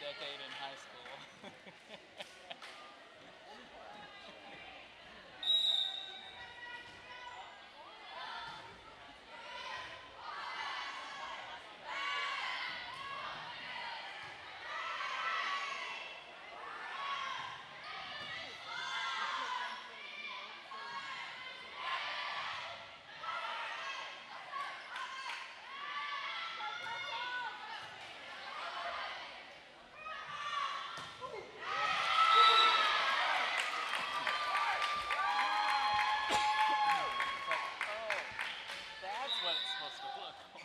decade in high school. That's what it's supposed to look like.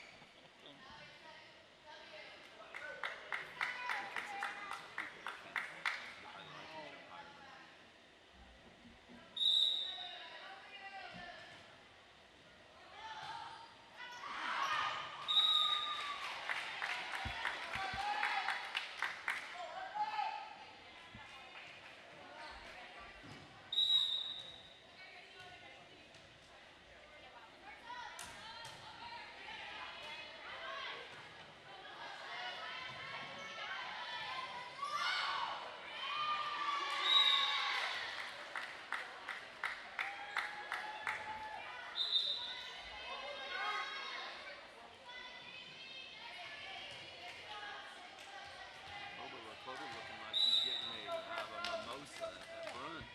Cougar looking like he's getting ready to have a mimosa at brunch.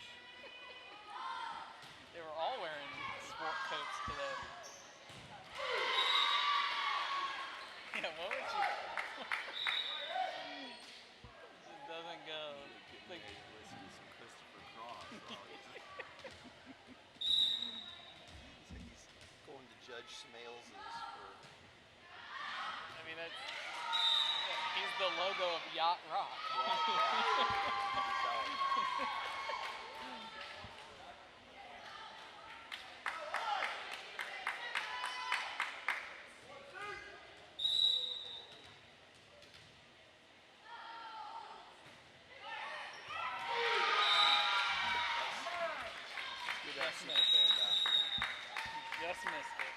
They were all wearing sport coats today. Yeah, what would you... It just doesn't go. Getting ready to listen to some Christopher Cross. So he's going to Judge Smales's for... I mean, that's... Yeah, he's the logo of Yacht Rock. Just missed. Just missed it.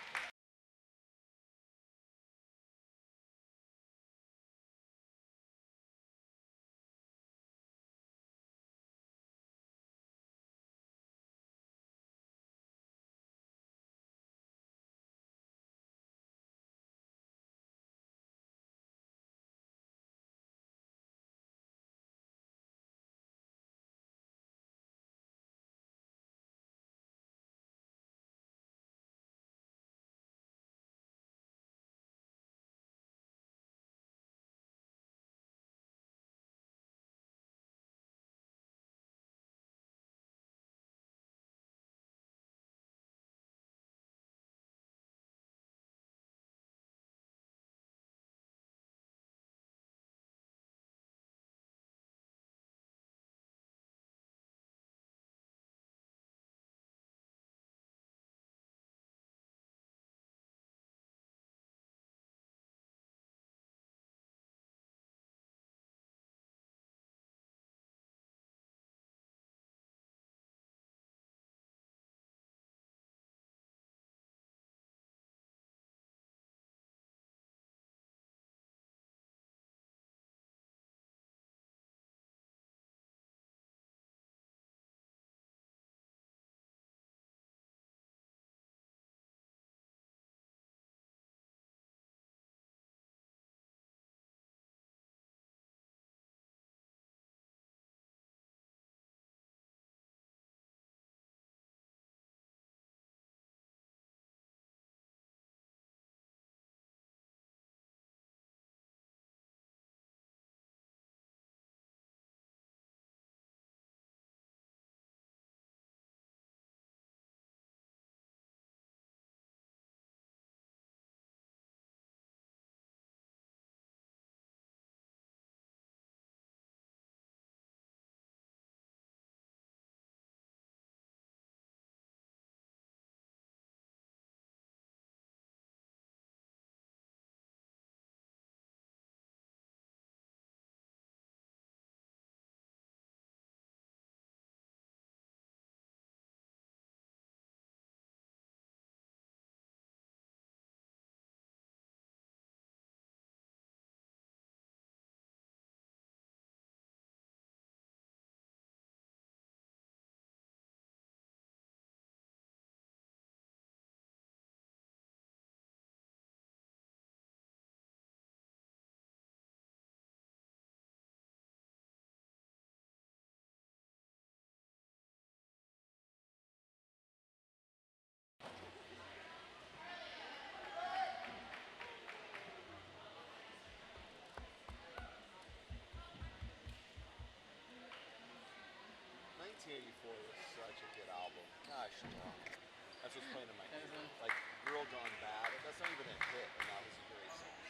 Teen Euphoria is such a good album. Gosh, darn. That's what's playing in my ear. Isn't- Like Girl Gone Bad. That's not even a hit, and that was a great song.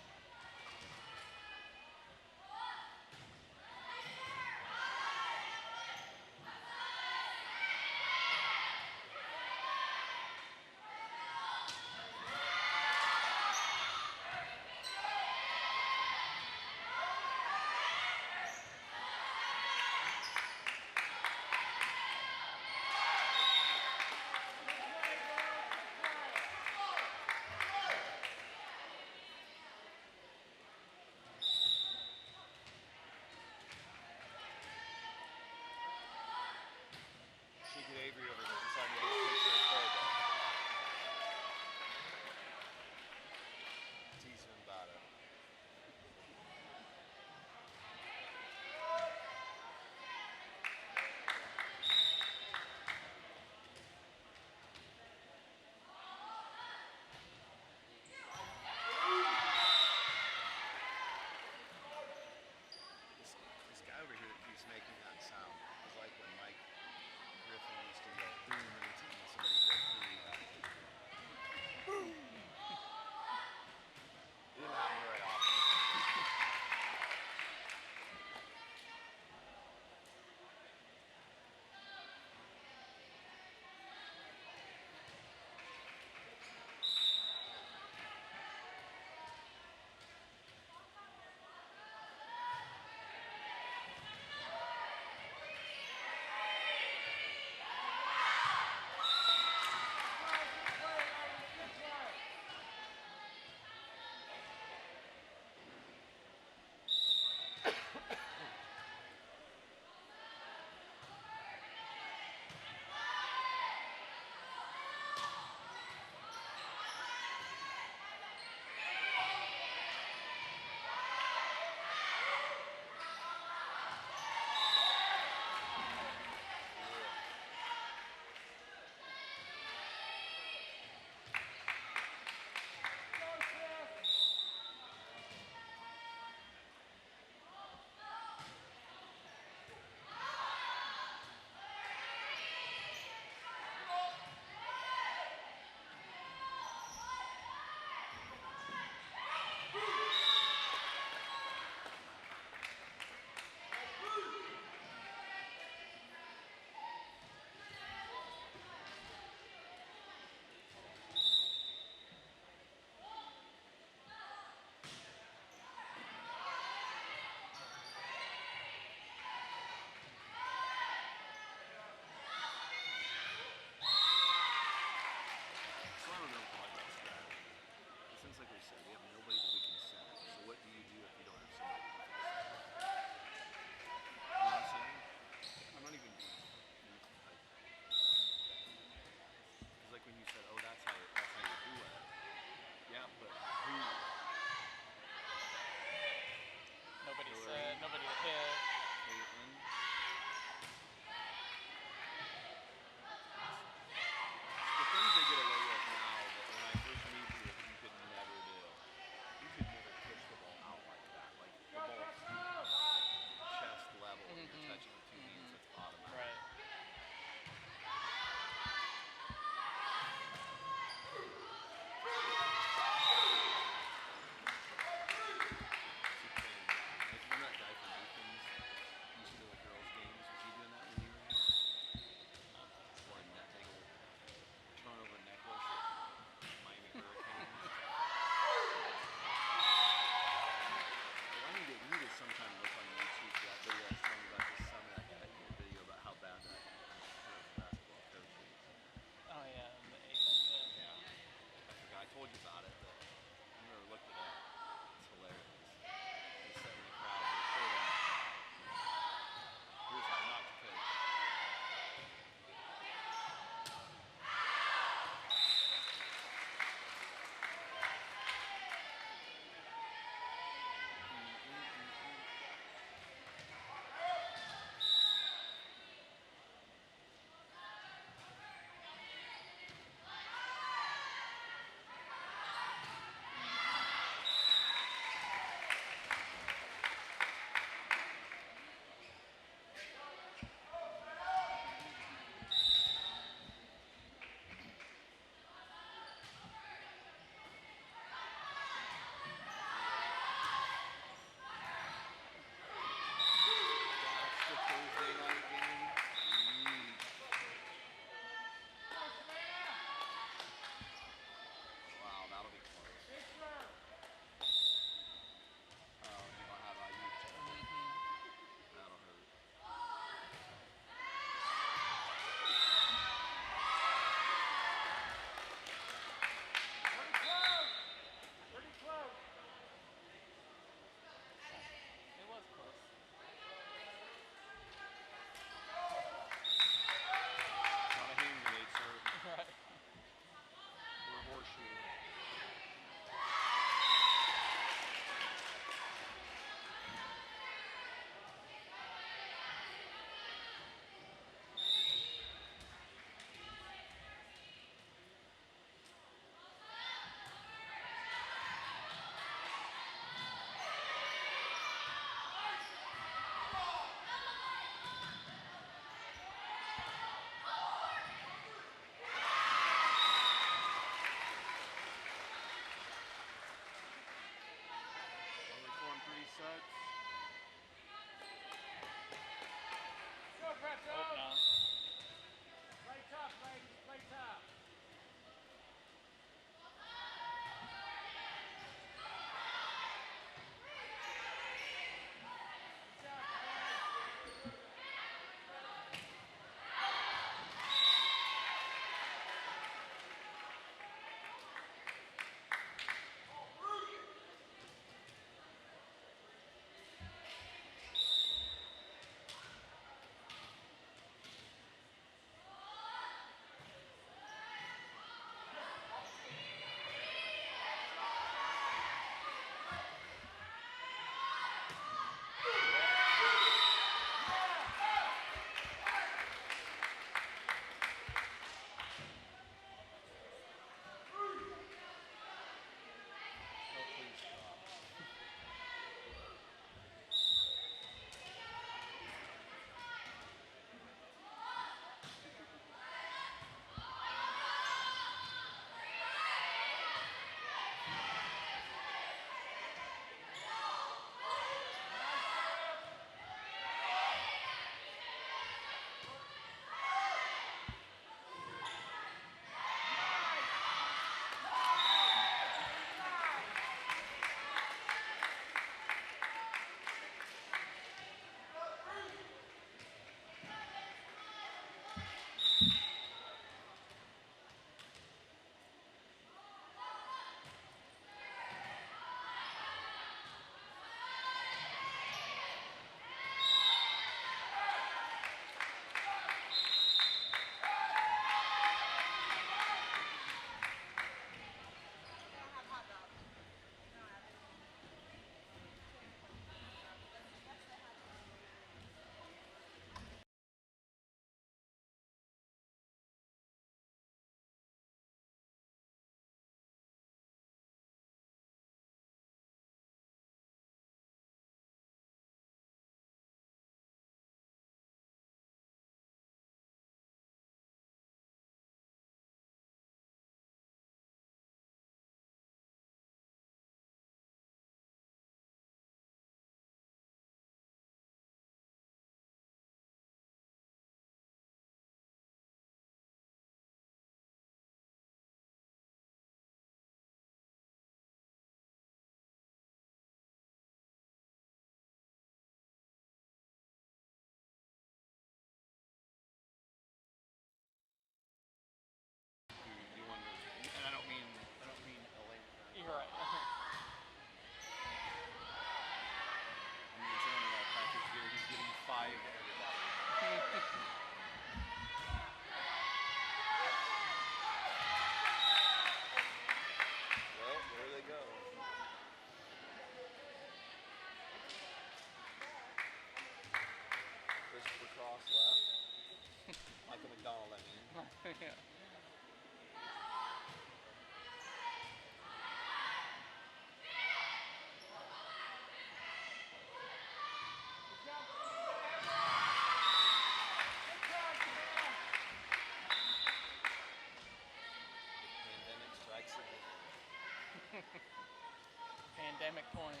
Pandemic point.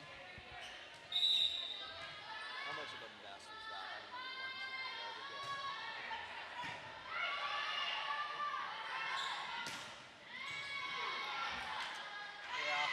How much of a mess was that having to eat lunch in there every day? Yeah.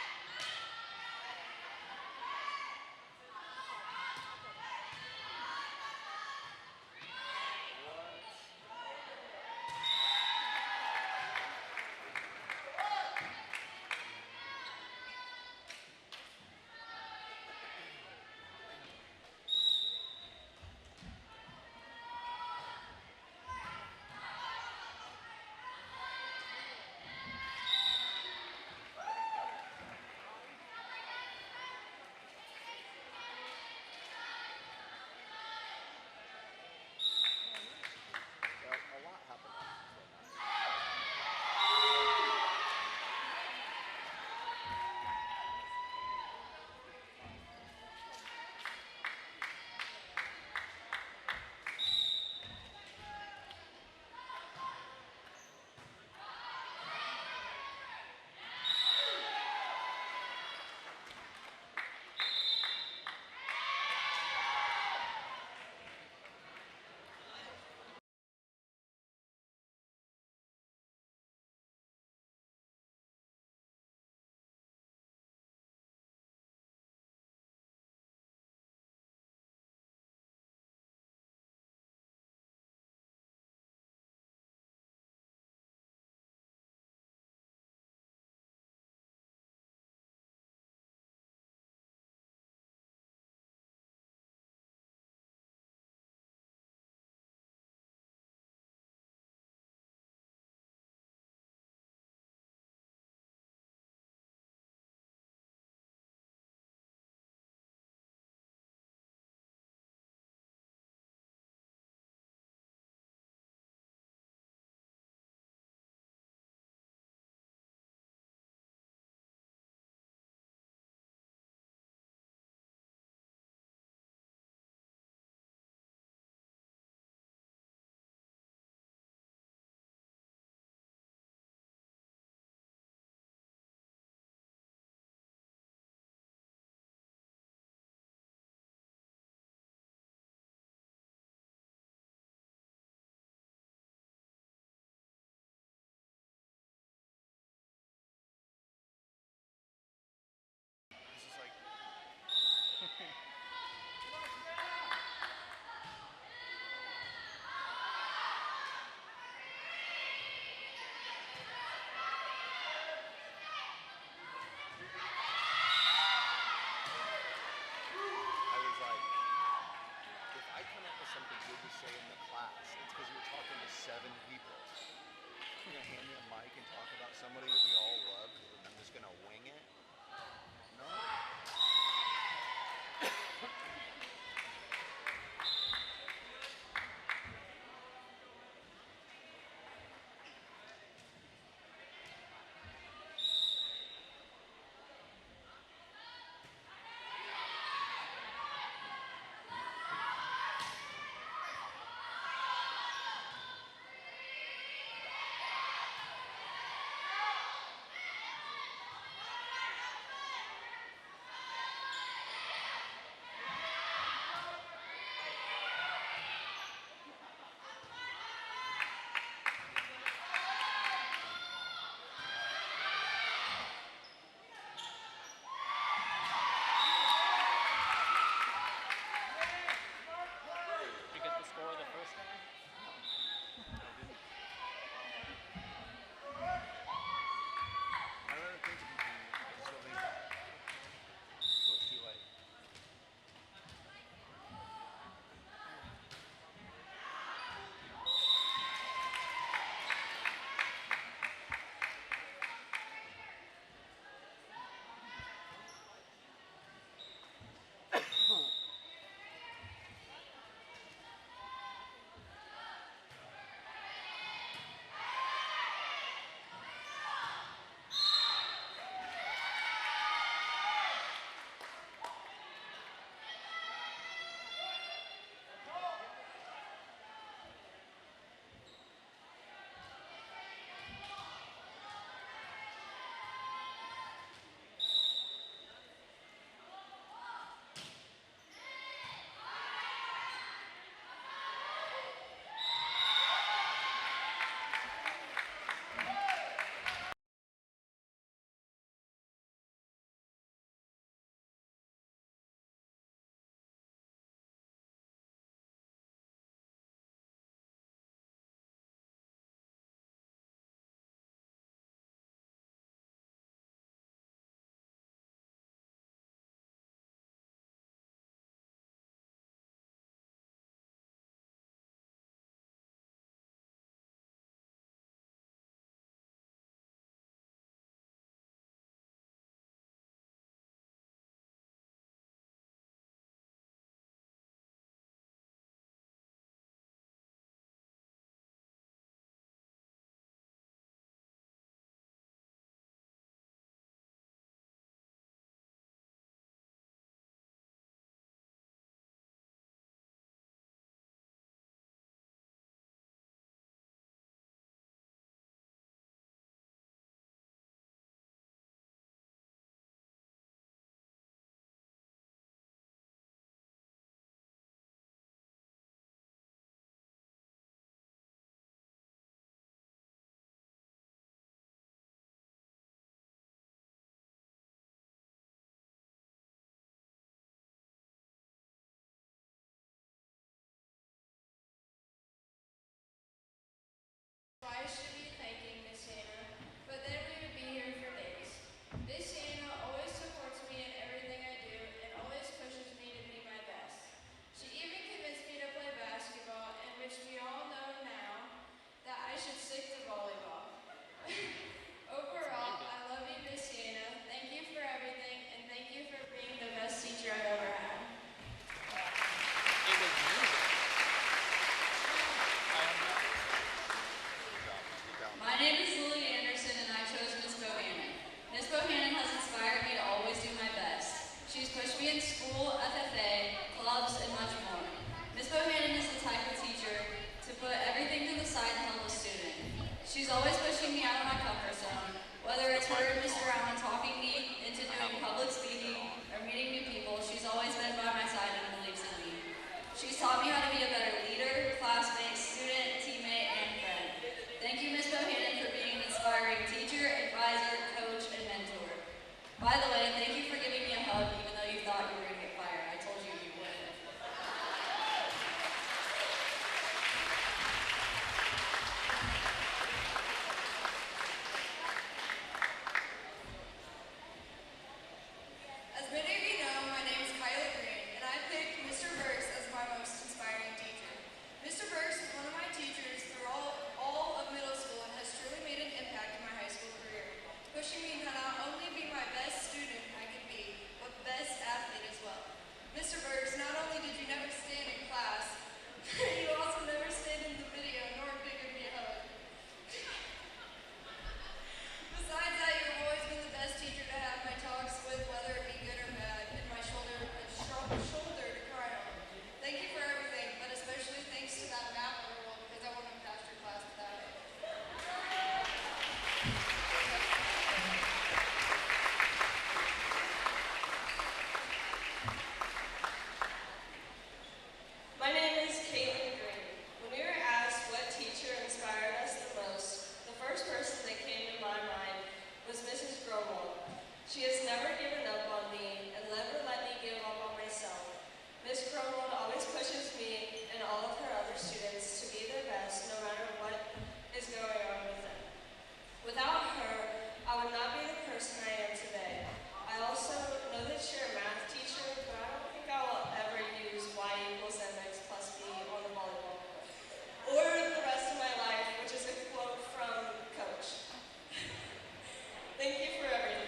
Thank you for everything.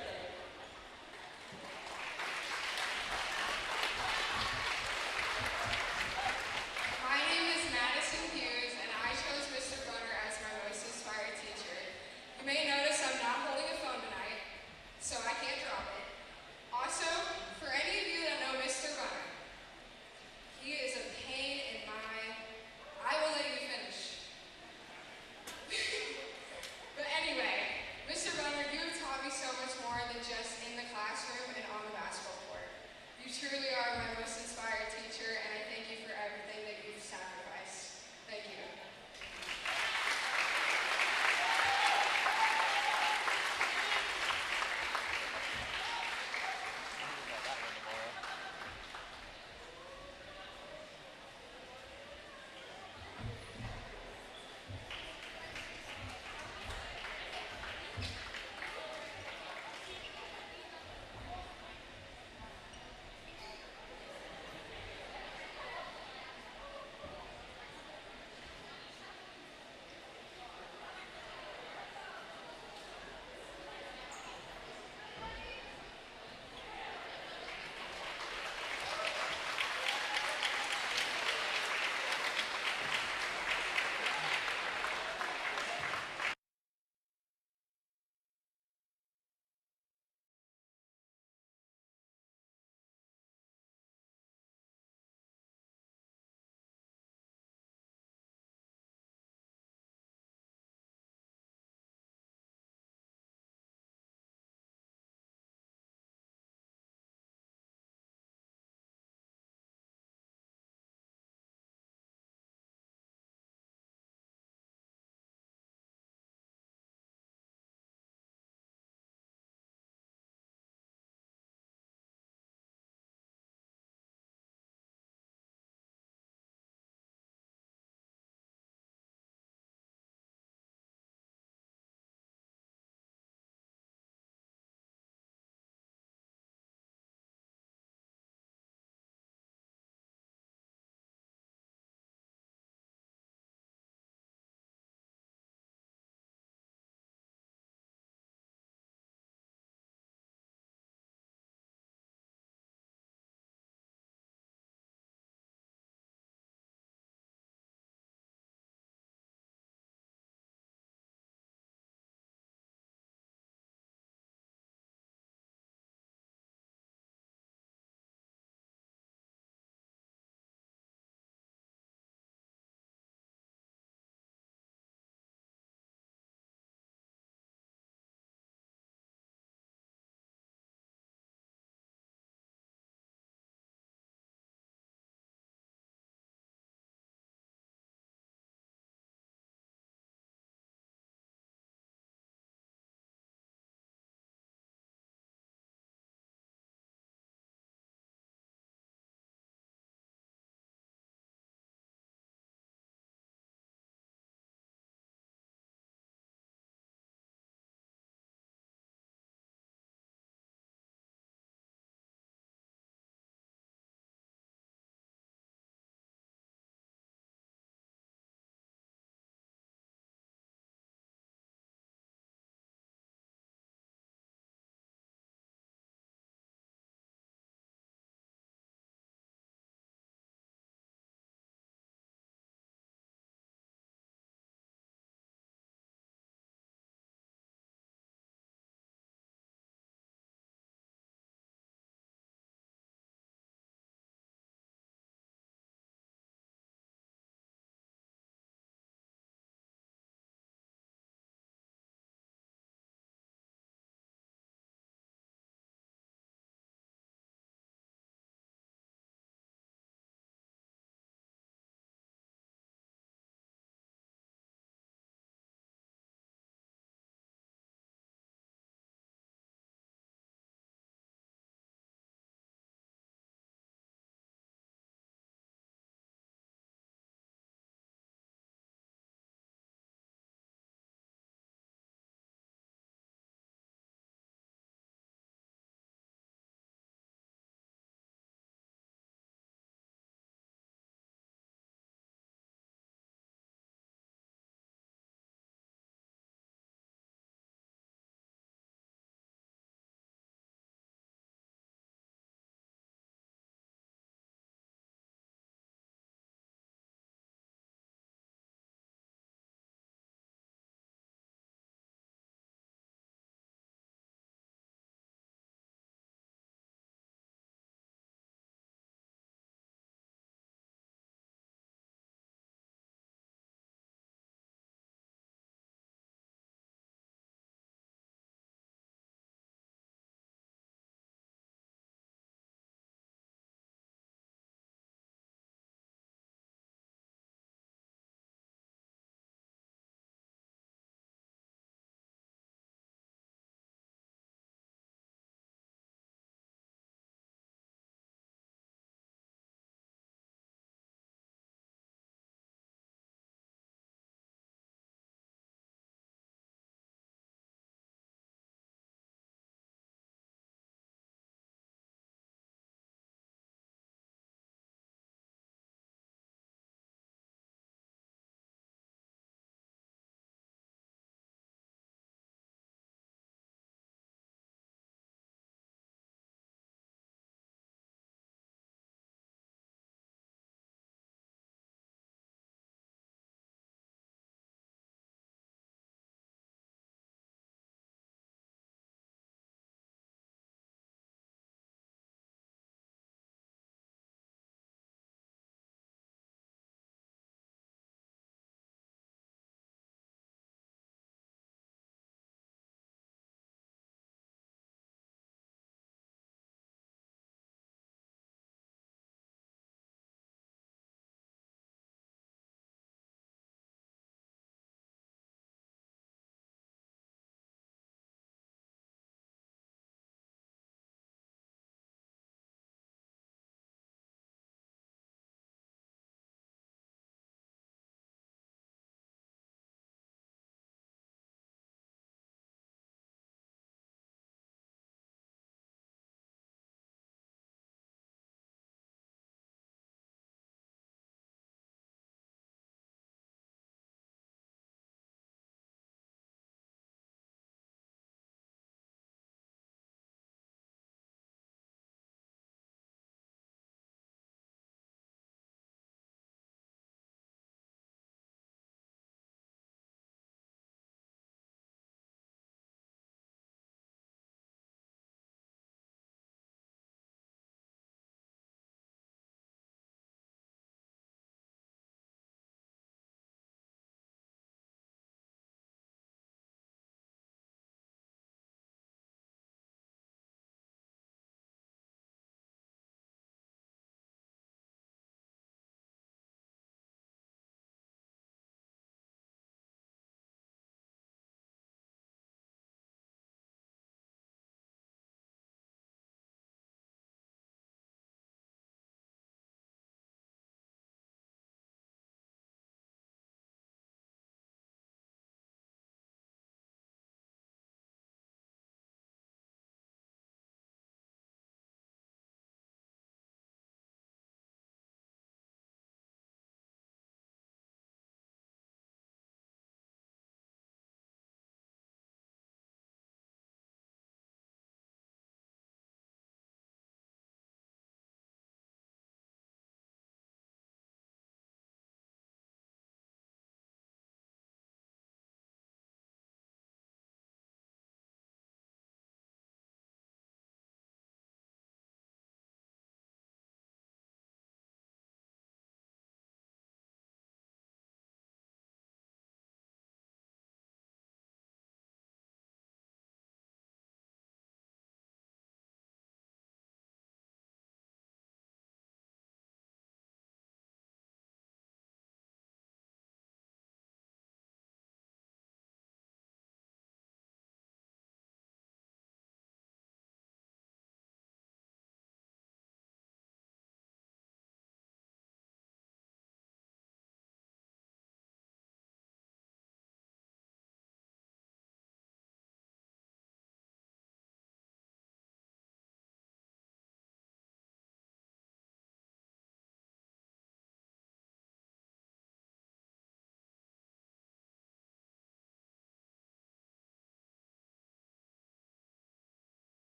My name is Madison Hughes, and I chose Mr. Bunner as my most inspired teacher. You may notice I'm not holding a phone tonight, so I can't drop it. Also, for any of you that know Mr. Bunner, he is a pain in my... I will let you finish. But anyway, Mr. Bunner, you have taught me so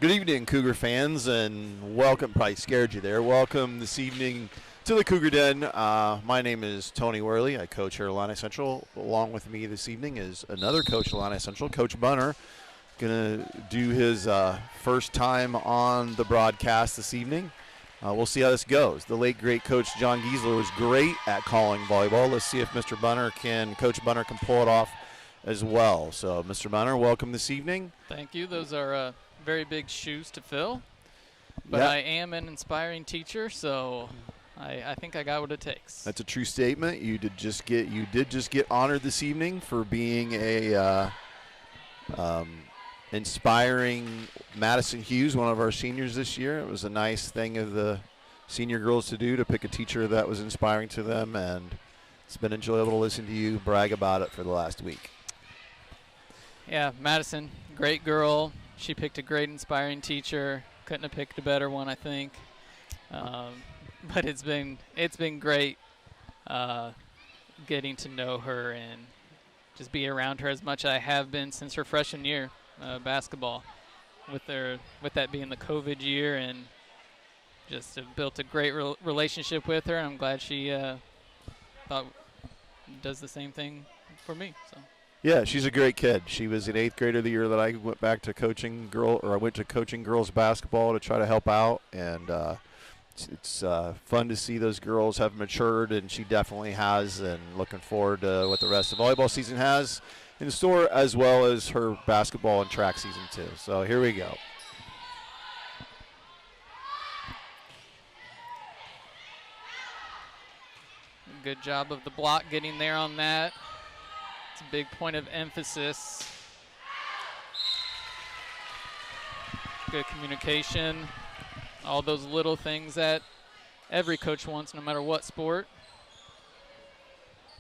Good evening, Cougar fans, and welcome. Probably scared you there. Welcome this evening to the Cougar Den. My name is Tony Worley. I coach here at Illini Central. Along with me this evening is another coach at Illini Central, Coach Bunner. Going to do his first time on the broadcast this evening. We'll see how this goes. The late, great Coach John Giesler was great at calling volleyball. Let's see if Coach Bunner can pull it off as well. So, Mr. Bunner, welcome this evening. Thank you. Those are very big shoes to fill. But yep. I am an inspiring teacher, so I think I got what it takes. That's a true statement. You did just get honored this evening for being a inspiring Madison Hughes, one of our seniors this year. It was a nice thing of the senior girls to do, to pick a teacher that was inspiring to them, and it's been enjoyable to listen to you brag about it for the last week. Yeah, Madison, great girl. She picked a great inspiring teacher. Couldn't have picked a better one, I think. But it's been great getting to know her and just be around her as much as I have been since her freshman year basketball. With that being the COVID year, and just have built a great relationship with her. I'm glad she does the same thing for me. So. Yeah, she's a great kid. She was an 8th grader the year that I went back to coaching girls basketball to try to help out, and it's fun to see those girls have matured, and she definitely has, and looking forward to what the rest of the volleyball season has in store, as well as her basketball and track season too. So here we go. Good job of the block getting there on that. It's a big point of emphasis. Good communication. All those little things that every coach wants, no matter what sport.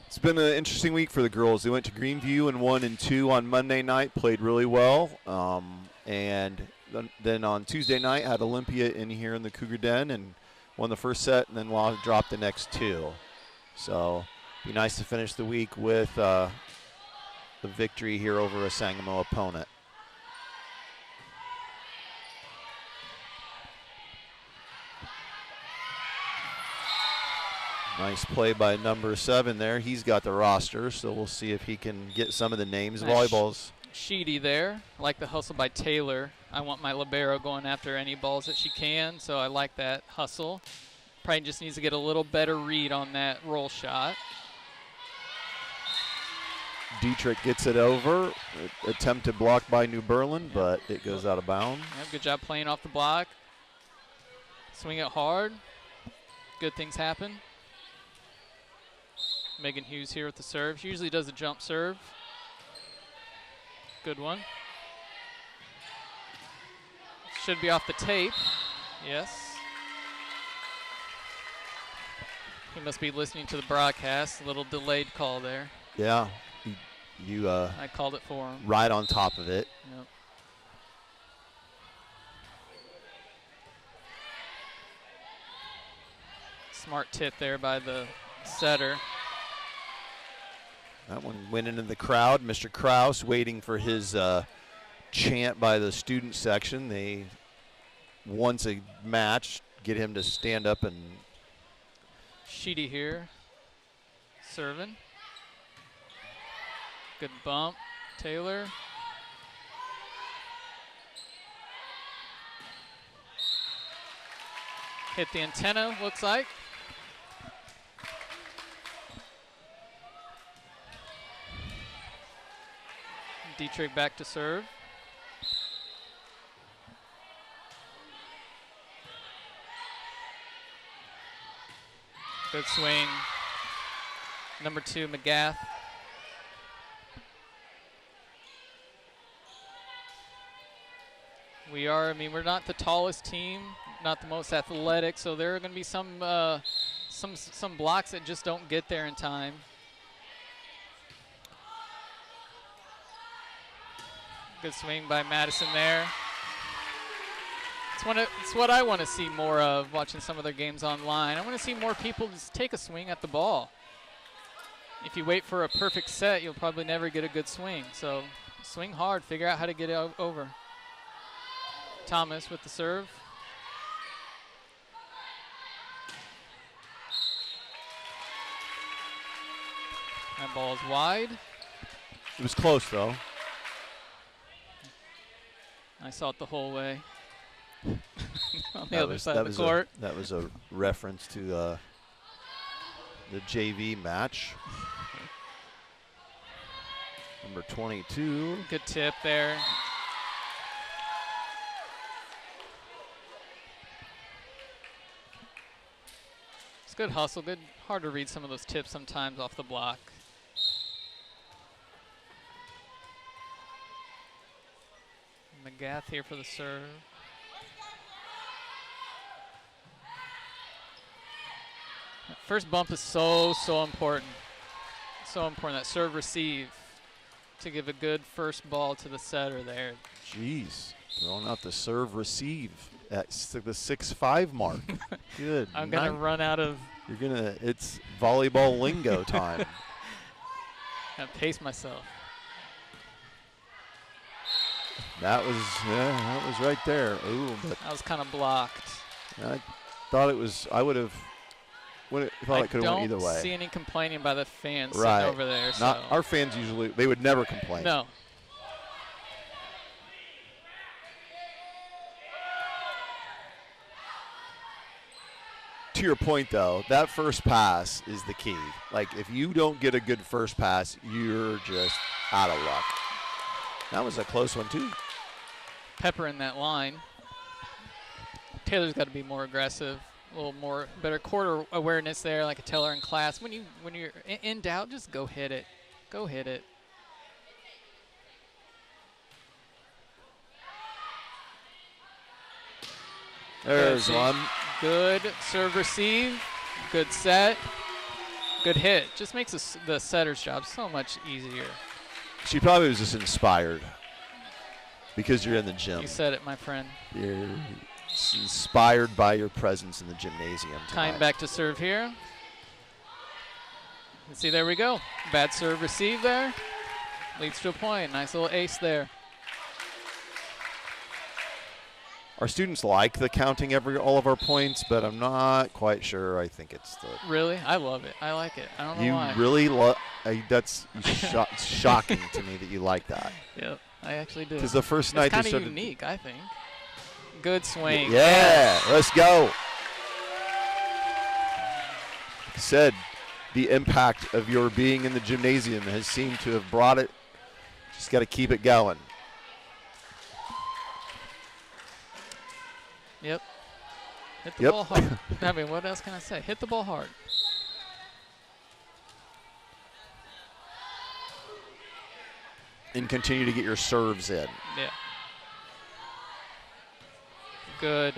It's been an interesting week for the girls. They went to Greenview and 1 and 2 on Monday night, played really well. And then on Tuesday night, had Olympia in here in the Cougar Den and won the first set, and then dropped the next 2. So be nice to finish the week with the victory here over a Sangamo opponent. Nice play by number 7 there. He's got the roster, so we'll see if he can get some of the names. Nice Volleyballs. Sheedy there. I like the hustle by Taylor. I want my libero going after any balls that she can, so I like that hustle. Probably just needs to get a little better read on that roll shot. Dietrich gets it over. Attempted block by New Berlin, but it goes out of bounds. Good job playing off the block. Swing it hard. Good things happen. Megan Hughes here with the serve. She usually does a jump serve. Good one. Should be off the tape. Yes. He must be listening to the broadcast. A little delayed call there. Yeah. I called it for him. Right on top of it. Yep. Smart tip there by the setter. That one went into the crowd. Mr. Kraus waiting for his chant by the student section. They, once a match, get him to stand up and... Sheedy here, serving. Good bump, Taylor. Hit the antenna, looks like. Dietrich back to serve. Good swing. Number 2, McGath. We're not the tallest team, not the most athletic, so there are going to be some blocks that just don't get there in time. Good swing by Madison there. It's what I want to see more of watching some of their games online. I want to see more people just take a swing at the ball. If you wait for a perfect set, you'll probably never get a good swing. So swing hard, figure out how to get it over. Thomas with the serve. That ball is wide. It was close, though. I saw it the whole way. On the That other was- side that of the was court. That was a reference to the JV match. Number 22. Good tip there. It's good hustle. Good, hard to read some of those tips sometimes off the block. McGath here for the serve. That first bump is so important. So important, that serve receive, to give a good first ball to the setter there. Jeez, throwing out the serve receive at the 6'5" mark. Good. I'm going to run out of. It's volleyball lingo time. I pace myself. That was right there. Ooh, but That was kind of blocked. I thought it was. I would have. Thought it could have went either I way. don't see any complaining by the fans Right. sitting over there. Not So. our fans usually. They would never complain. No. To your point, though, that first pass is the key. Like, if you don't get a good first pass, you're just out of luck. That was a close one, too. Pepper in that line. Taylor's got to be more aggressive, a little more better quarter awareness there, like I tell her in class. When you're in doubt, just go hit it. Go hit it. There's See? one. Good serve receive. Good set. Good hit. Just makes the setter's job so much easier. She probably was just inspired because you're in the gym. You said it, my friend. You're inspired by your presence in the gymnasium tonight. Time back to serve here. And see, there we go. Bad serve receive there. Leads to a point. Nice little ace there. Our students like the counting all of our points, but I'm not quite sure. I think it's the. Really? I love it. I like it. I don't know why. You really love. That's shocking to me that you like that. Yep, I actually do. Because the first It's night they kind of started. unique, I think. Good swing. Yeah, let's go. Said the impact of your being in the gymnasium has seemed to have brought it. Just got to keep it going. Yep. Hit the Yep. ball hard. I mean, what else can I say? Hit the ball hard. And continue to get your serves in. Yeah. Good.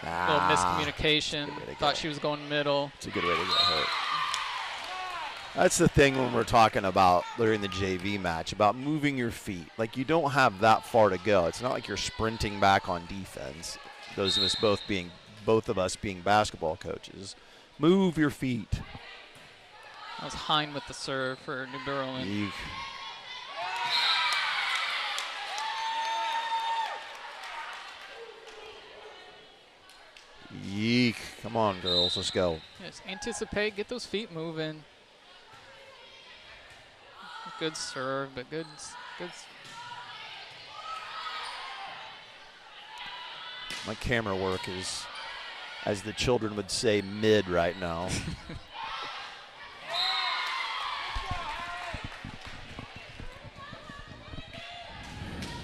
Little miscommunication. good way to go. Thought she was going middle. It's a good way to get hurt. That's the thing when we're talking about during the JV match, about moving your feet. Like, you don't have that far to go. It's not like you're sprinting back on defense. Those of us both of us being basketball coaches. Move your feet. That was Hine with the serve for New Berlin. Eek. Yeek. Come on, girls. Let's go. Yes, anticipate, get those feet moving. Good serve, but good. My camera work is, as the children would say, mid right now.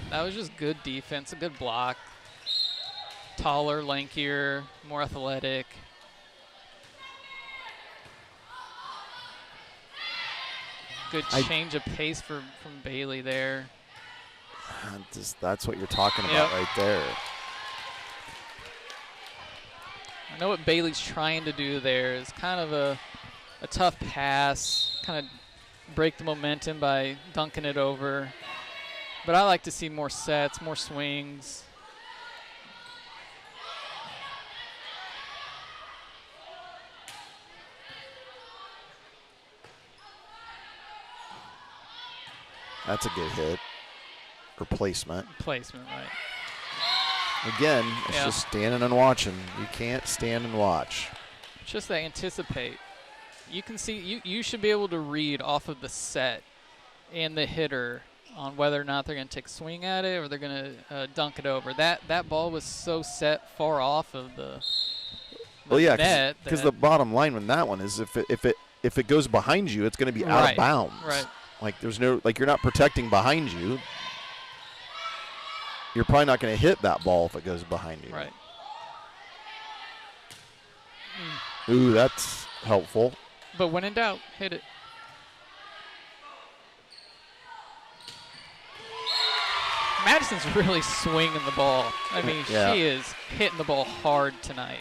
That was just good defense, a good block. Taller, lankier, more athletic. Good change of pace from Bailey there. That's what you're talking about right there. I know what Bailey's trying to do there is kind of a tough pass, kind of break the momentum by dunking it over. But I like to see more sets, more swings. That's a good hit. Or placement. Placement, right. Again, it's Yeah. just standing and watching. You can't stand and watch. Just that anticipate. You can see, you should be able to read off of the set and the hitter on whether or not they're going to take a swing at it or they're going to dunk it over. That ball was so set far off of the Well, yeah, net. because the bottom line with that one is if it goes behind you, it's going to be out Right, of bounds. right. Like there's no, like you're not protecting behind you. You're probably not going to hit that ball if it goes behind you. Right. Ooh, that's helpful. But when in doubt, hit it. Madison's really swinging the ball. I mean, Yeah. she is hitting the ball hard tonight.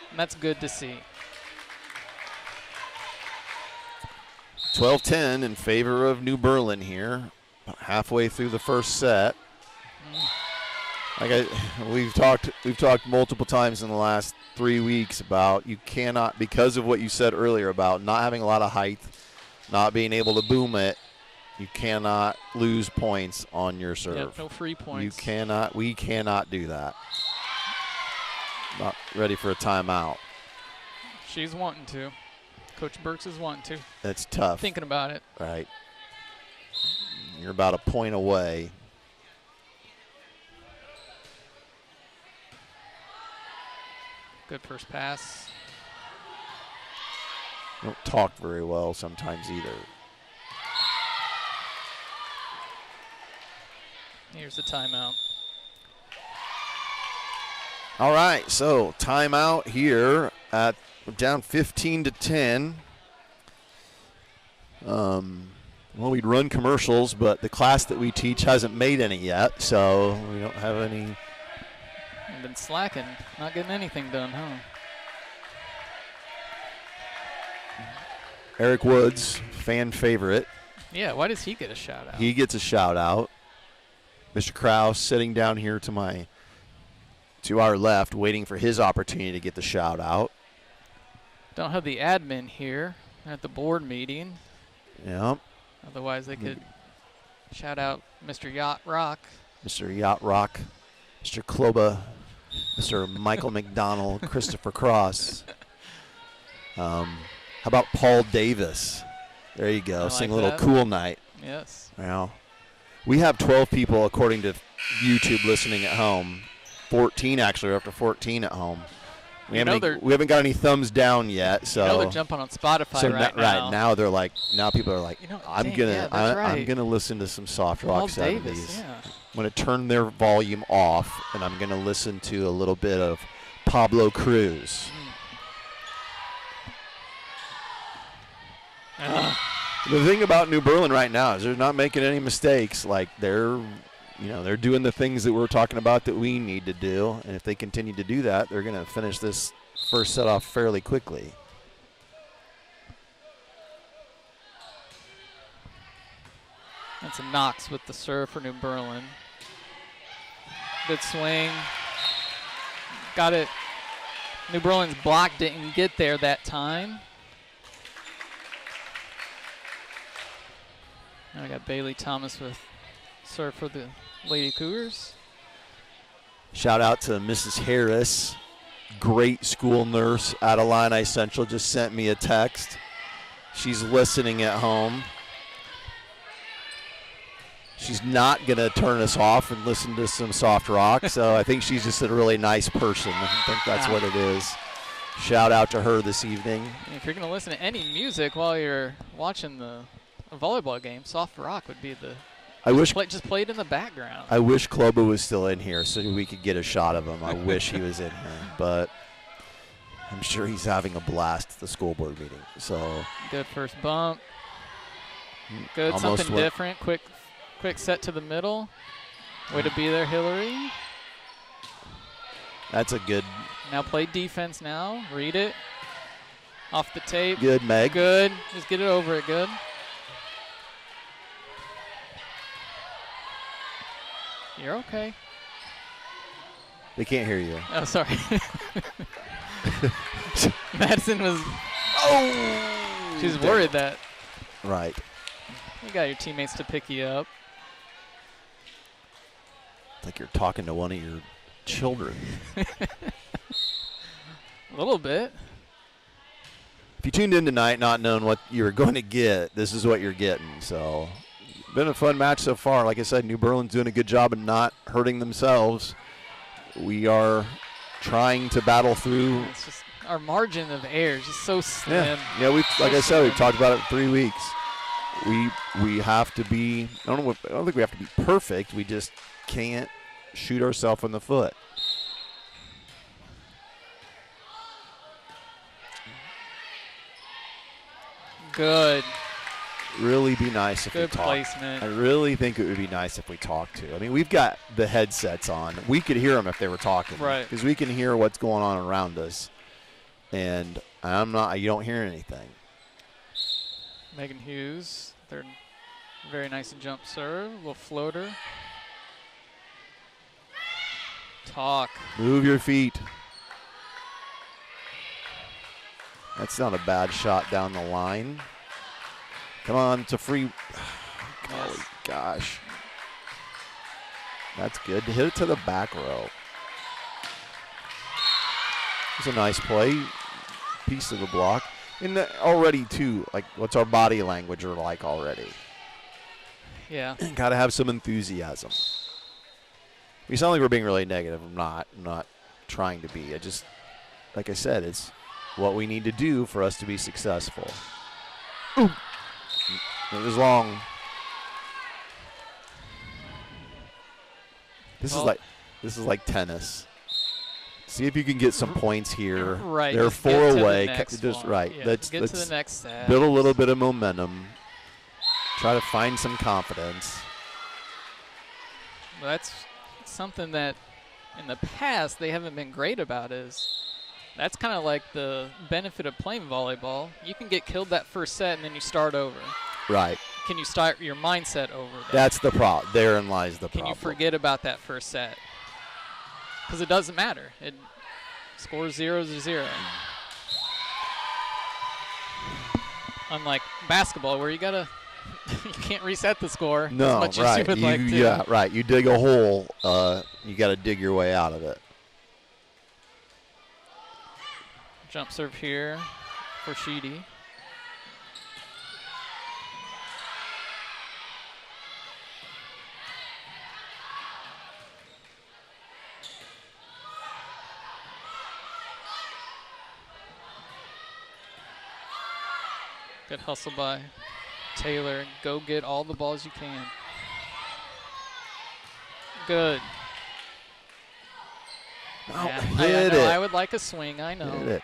And that's good to see. 12-10 in favor of New Berlin here. About halfway through the first set. Like we've talked multiple times in the last 3 weeks about you cannot, because of what you said earlier about not having a lot of height, not being able to boom it, you cannot lose points on your serve. Yep, no free points. We cannot do that. Not ready for a timeout. She's wanting to. Coach Burks is wanting to. That's tough. Thinking about it. Right. You're about a point away. Good first pass. Don't talk very well sometimes either. Here's the timeout. All right, so timeout here at down 15-10. Well, we'd run commercials, but the class that we teach hasn't made any yet, so we don't have any. I've been slacking, not getting anything done, huh? Eric Woods, fan favorite. Yeah, why does he get a shout out? He gets a shout out. Mr. Krause sitting down here to our left, waiting for his opportunity to get the shout out. Don't have the admin here at the board meeting. Yep. Otherwise, they could shout out Mr. Yacht Rock. Mr. Yacht Rock, Mr. Kloba, Mr. Michael McDonald, Christopher Cross. How about Paul Davis? There you go. I Sing like a little that. Cool Night. Yes. Well, we have 12 people, according to YouTube, listening at home. 14, actually. We're up to 14 at home. We haven't got any thumbs down yet, so they're jumping on Spotify so right now. Right now they're like, now people are like, I'm right. gonna listen to some soft Paul rock 70s. Davis, yeah. I'm gonna turn their volume off, and I'm gonna listen to a little bit of Pablo Cruz. The thing about New Berlin right now is they're not making any mistakes. Like they're doing the things that we're talking about that we need to do, and if they continue to do that, they're going to finish this first set off fairly quickly. That's a Knox with the serve for New Berlin. Good swing. Got it. New Berlin's block didn't get there that time. Now I got Bailey Thomas with serve for the Lady Cougars. Shout out to Mrs. Harris, great school nurse out of Illini Central, just sent me a text. She's listening at home. She's not going to turn us off and listen to some soft rock, so I think she's just a really nice person. I think that's what it is. Shout out to her this evening. If you're going to listen to any music while you're watching a volleyball game, soft rock would be the just play it in the background. I wish Kloba was still in here so we could get a shot of him. I wish he was in here, but I'm sure he's having a blast at the school board meeting. So good first bump. Good, almost something different. Quick set to the middle. Way to be there, Hillary. That's a good. Now play defense now. Read it. Off the tape. Good, Meg. Good. Just get it over it. Good. You're okay. They can't hear you. Oh, sorry. Madison was. Oh! She's worried that. Right. You got your teammates to pick you up. Like you're talking to one of your children. A little bit. If you tuned in tonight not knowing what you were going to get, this is what you're getting. So, been a fun match so far. Like I said, New Berlin's doing a good job of not hurting themselves. We are trying to battle through. It's just our margin of error is just so slim. Yeah, we like I said, we've talked about it for 3 weeks. We have to be. I don't think we have to be perfect. We just can't shoot ourselves in the foot. Good. Really be nice if we Good talk. placement. I really think it would be nice if we talked to. I mean, we've got the headsets on. We could hear them if they were talking. Right. Because we can hear what's going on around us. And you don't hear anything. Megan Hughes, third, very nice jump serve, little floater. Talk. Move your feet. That's not a bad shot down the line. Come on, it's a free. Golly gosh. That's good. Hit it to the back row. It's a nice play. Piece of the block. And already, too, like, what's our body language like already? Yeah. Got to have some enthusiasm. We sound like we're being really negative. I'm not trying to be. Like I said, it's what we need to do for us to be successful. Ooh. It was long. This is like tennis. See if you can get some points here. Right. They're just 4 get to away. the next Just one. right. Yeah, Let's get to the next set. build a little bit of momentum. Try to find some confidence. Well, that's something that in the past they haven't been great about. That's kind of like the benefit of playing volleyball. You can get killed that first set and then you start over. Right. Can you start your mindset over there? That's the problem. Therein lies the problem. Can you forget about that first set? Because it doesn't matter. It scores 0-0. Unlike basketball, where you can't reset the score as much as you would like to. Yeah, right. You dig a hole, you got to dig your way out of it. Jump serve here for Sheedy. Good hustle by Taylor. Go get all the balls you can. Good. Oh, Yeah, hit I know. it. I would like a swing. I know. Hit it.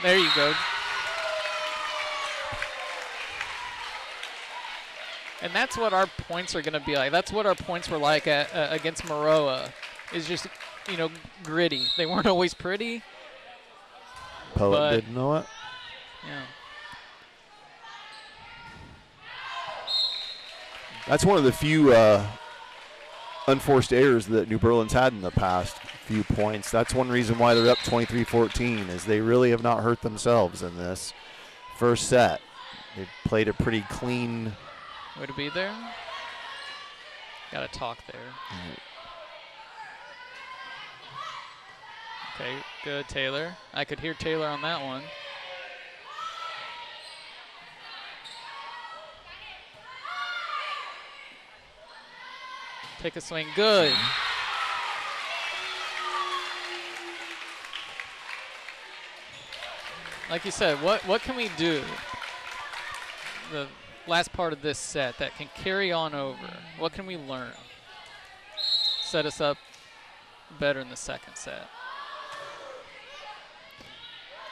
There you go. And that's what our points are going to be like. That's what our points were like against Maroa. Is just, gritty. They weren't always pretty. Poet didn't know it. Yeah. That's one of the few unforced errors that New Berlin's had in the past few points. That's one reason why they're up 23-14 is they really have not hurt themselves in this first set. They've played a pretty clean. Way to be there. Got to talk there. Okay, good, Taylor. I could hear Taylor on that one. Take a swing, good. Like you said, what can we do the last part of this set that can carry on over? What can we learn? Set us up better in the second set.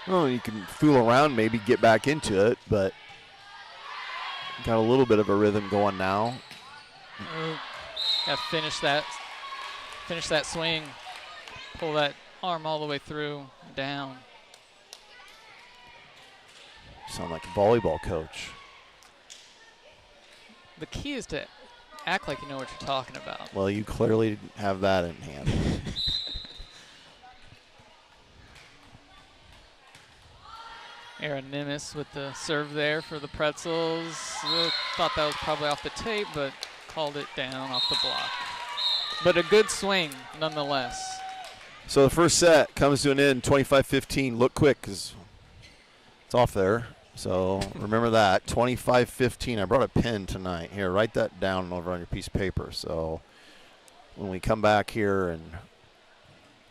Well, you can fool around, maybe get back into it, but got a little bit of a rhythm going now. Got to finish that swing. Pull that arm all the way through, down. Sound like a volleyball coach. The key is to act like you know what you're talking about. Well, you clearly have that in hand. Aaron Nimis with the serve there for the Pretzels. Thought that was probably off the tape, but called it down off the block. But a good swing nonetheless. So the first set comes to an end, 25-15. Look quick because it's off there. So remember that, 25-15. I brought a pen tonight. Here, write that down over on your piece of paper. So when we come back here and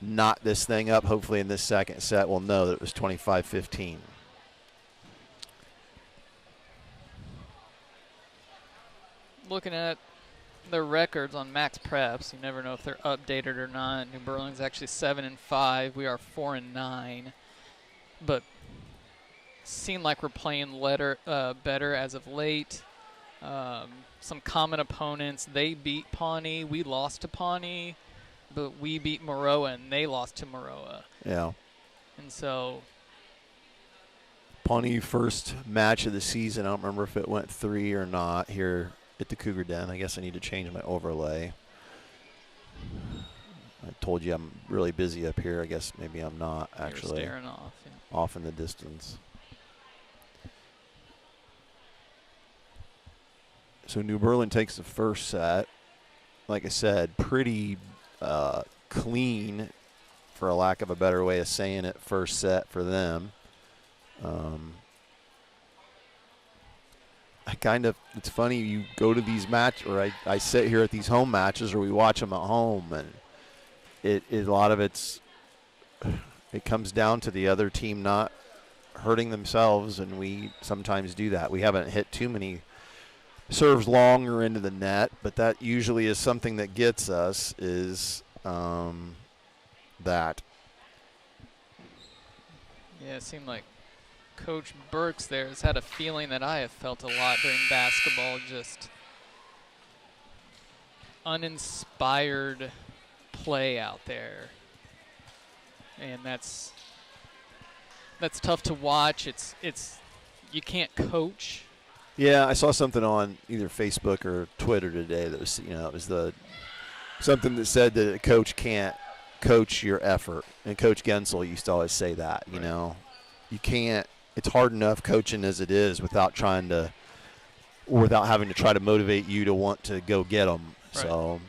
knot this thing up, hopefully in this second set, we'll know that it was 25-15. Looking at their records on Max Preps, you never know if they're updated or not. New Berlin's actually 7-5. We are 4-9. But seem like we're playing better as of late. Some common opponents. They beat Pawnee. We lost to Pawnee. But we beat Maroa, and they lost to Maroa. Yeah. And so Pawnee first match of the season. I don't remember if it went 3 or not here at the Cougar Den. I guess I need to change my overlay. I told you I'm really busy up here. I guess maybe I'm not actually. You're staring off. Yeah. Off in the distance. So New Berlin takes the first set. Like I said, pretty clean, for a lack of a better way of saying it, first set for them. It's funny, you go to these matches, or I sit here at these home matches, or we watch them at home, and a lot of it comes down to the other team not hurting themselves, and we sometimes do that. We haven't hit too many serves long or into the net, but that usually is something that gets us, is that. Yeah, it seemed like Coach Burks there has had a feeling that I have felt a lot during basketball, just uninspired play out there. And that's tough to watch. It's you can't coach. Yeah, I saw something on either Facebook or Twitter today that was, it was something that said that a coach can't coach your effort. And Coach Gensel used to always say that, you know. You can't. It's hard enough coaching as it is without having to try to motivate you to want to go get them. Right. So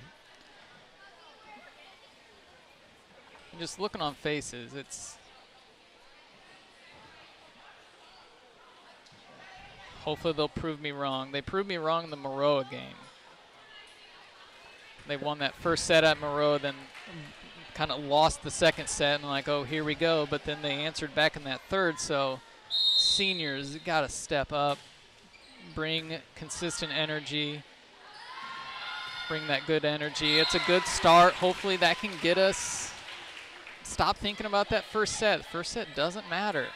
just looking on faces, it's hopefully they'll prove me wrong. They proved me wrong in the Maroa game. They won that first set at Maroa, then kind of lost the second set, and like, oh, here we go. But then they answered back in that third. So seniors got to step up, bring consistent energy, bring that good energy. It's a good start. Hopefully that can get us. Stop thinking about that first set. First set doesn't matter.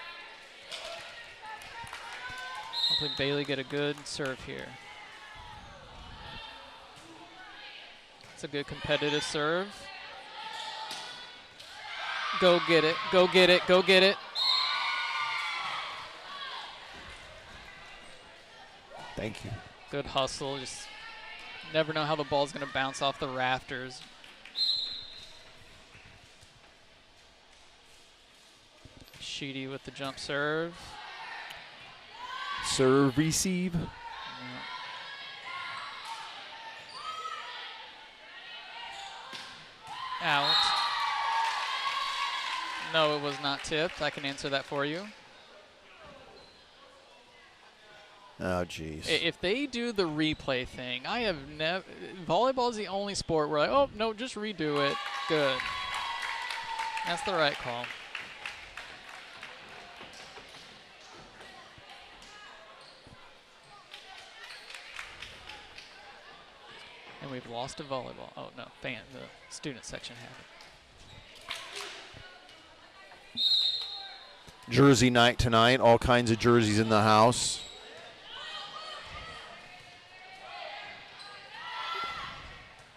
Hopefully Bailey get a good serve here. It's a good competitive serve. Go get it, go get it, go get it. Thank you. Good hustle. Just never know how the ball's going to bounce off the rafters. Sheedy with the jump serve. Serve, receive. Yeah. Out. No, it was not tipped. I can answer that for you. Oh, jeez. If they do the replay thing, I have never. Volleyball is the only sport where, like, oh, no, just redo it. Good. That's the right call. And we've lost to volleyball. Oh, no, the student section have it. Jersey night tonight. All kinds of jerseys in the house.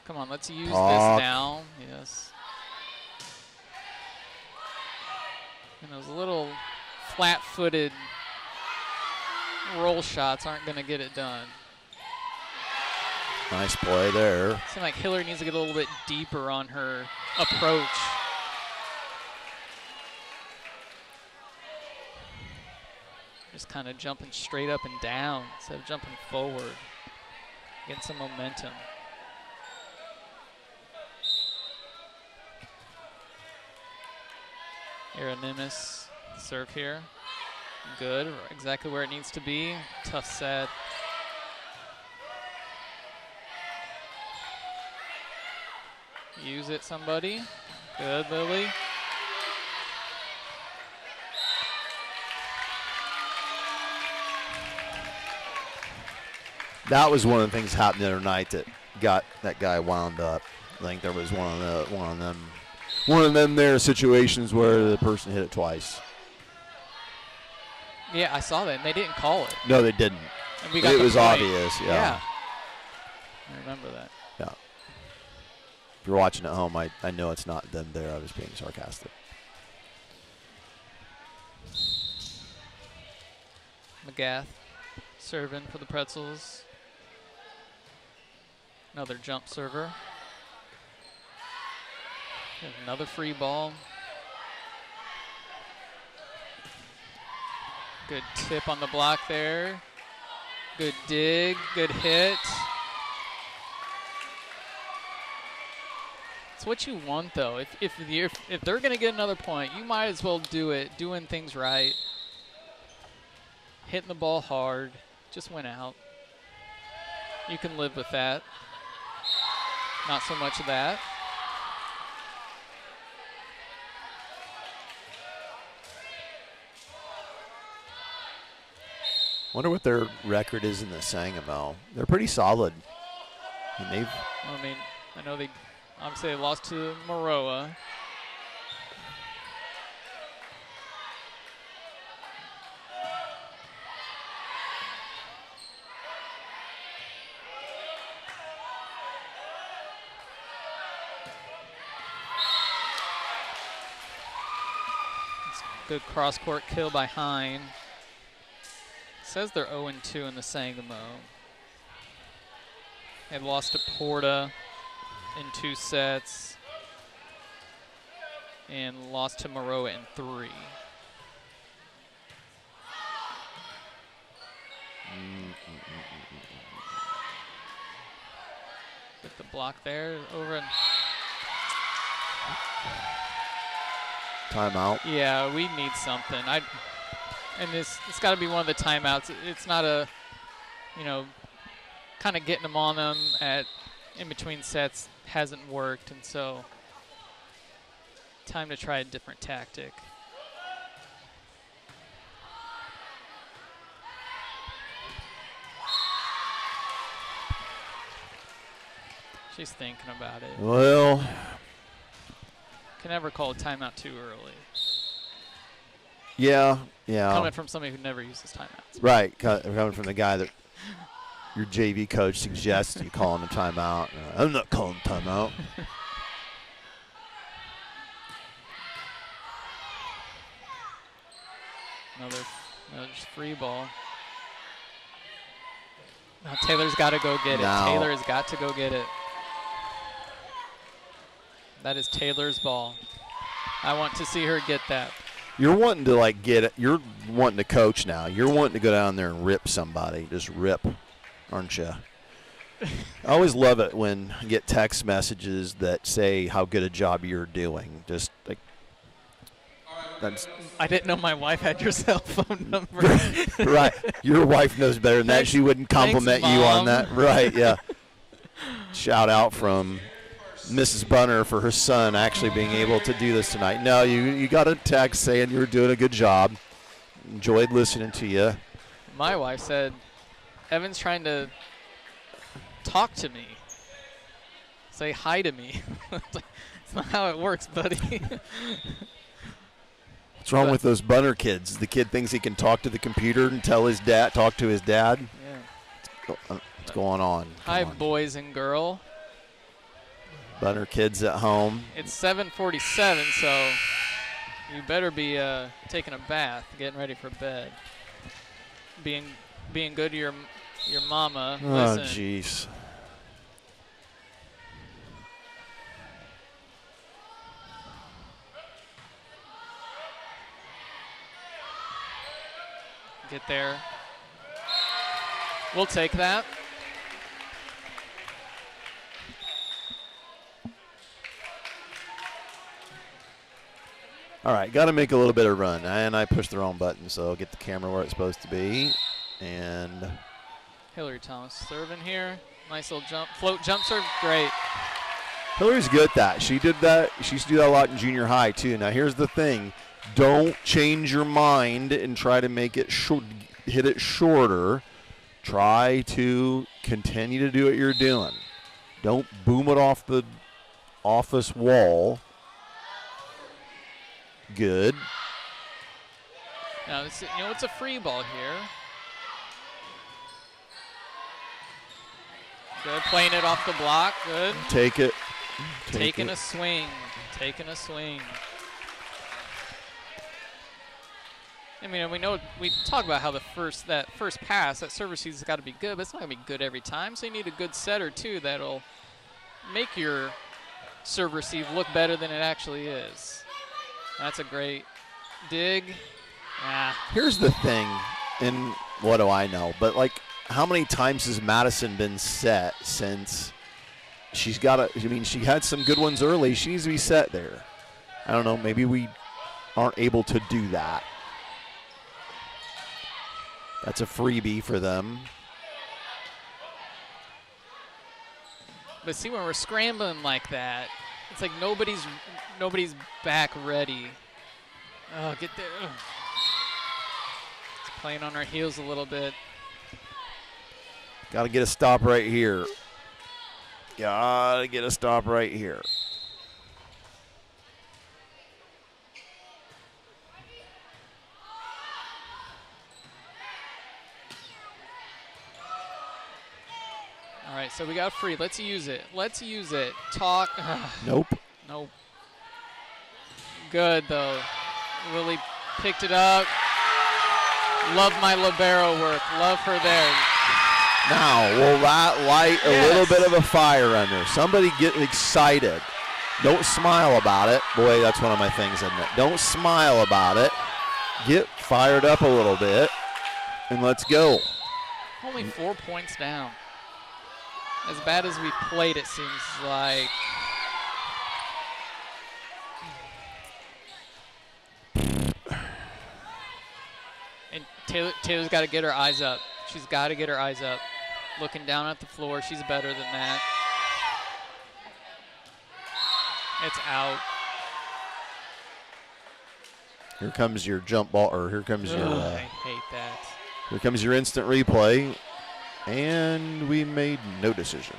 Come on, let's use this now. Yes. And those little flat-footed roll shots aren't going to get it done. Nice play there. Seems like Hillary needs to get a little bit deeper on her approach. Just kind of jumping straight up and down instead of jumping forward. Getting some momentum. Aranimis serve here. Good, exactly where it needs to be. Tough set. Use it, somebody. Good, Lily. That was one of the things happened the other night that got that guy wound up. I think there was one of them there situations where the person hit it twice. Yeah, I saw that, and they didn't call it. No, they didn't. And we got it the was point. obvious. Yeah. I remember that. Yeah. If you're watching at home, I know it's not them there. I was being sarcastic. McGath serving for the Pretzels. Another jump server. Another free ball. Good tip on the block there. Good dig, good hit. It's what you want, though. If they're going to get another point, you might as well do it, doing things right. Hitting the ball hard, just went out. You can live with that. Not so much of that. Wonder what their record is in the Sangamo. They're pretty solid. I know they obviously they lost to Maroa. Good cross-court kill by Hine. Says they're 0-2 in the Sangamo. They lost to Porta in 2 sets and lost to Maroa in 3. With the block there, over and Timeout. yeah, we need something. And it's got to be one of the timeouts. It's not a, kind of getting them on them in between sets hasn't worked, and so time to try a different tactic. She's thinking about it. Well, Can never call a timeout too early. yeah. Coming from somebody who never uses timeouts. Right, coming from the guy that your JV coach suggests you call him a timeout. I'm not calling timeout. Another free ball. Now Taylor's got to go get it. No. Taylor has got to go get it. That is Taylor's ball. I want to see her get that. You're wanting to get it. You're wanting to coach now. You're wanting to go down there and rip somebody. Just rip, aren't you? I always love it when I get text messages that say how good a job you're doing. Just like that's I didn't know my wife had your cell phone number. right. Your wife knows better than that. Thanks- She wouldn't compliment thanks, you on Mom. that. Right, yeah. Shout out from Mrs. Bunner for her son actually being able to do this tonight. No, you got a text saying you were doing a good job. Enjoyed listening to you. My wife said, Evan's trying to talk to me. Say hi to me. It's not how it works, buddy. What's wrong with those Bunner kids? The kid thinks he can talk to the computer and talk to his dad. Yeah. What's going on? Hi, Come on. boys and girl. Bunner kids at home. It's 7:47, so you better be taking a bath, getting ready for bed. Being good to your mama. Oh, Listen, jeez. get there. We'll take that. All right, got to make a little bit of run. And I pushed the wrong button, so I'll get the camera where it's supposed to be. And Hillary Thomas serving here. Nice little jump, float jump serve, great. Hillary's good at that. She did that. She used to do that a lot in junior high, too. Now, here's the thing. Don't change your mind and try to make it hit it shorter. Try to continue to do what you're doing. Don't boom it off the office wall. Good. Now, it's a free ball here. Good, playing it off the block, good. Take it. Taking a swing, taking a swing. I mean, we talk about how that first pass, that serve receive has got to be good, but it's not going to be good every time. So you need a good setter too that'll make your serve receive look better than it actually is. That's a great dig. Here's the thing, and what do I know? But like, how many times has Madison been set since she's got a? I mean, she had some good ones early. She needs to be set there. I don't know. Maybe we aren't able to do that. That's a freebie for them. But see, when we're scrambling like that, it's like nobody's back ready. Oh, get there. Ugh. It's playing on our heels a little bit. Got to get a stop right here. Got to get a stop right here. All right, so we got free. Let's use it. Let's use it. Talk. Nope. Nope. Good, though. Really picked it up. Love my libero work. Love her there. Now, will that light a little bit of a fire under? Somebody get excited. Don't smile about it. Boy, that's one of my things, isn't it? Don't smile about it. Get fired up a little bit, and let's go. Only 4 points down. As bad as we played, it seems like. And Taylor's got to get her eyes up. She's got to get her eyes up. Looking down at the floor, she's better than that. It's out. Here comes your jump ball, or here comes your. I hate that. Here comes your instant replay. And we made no decision.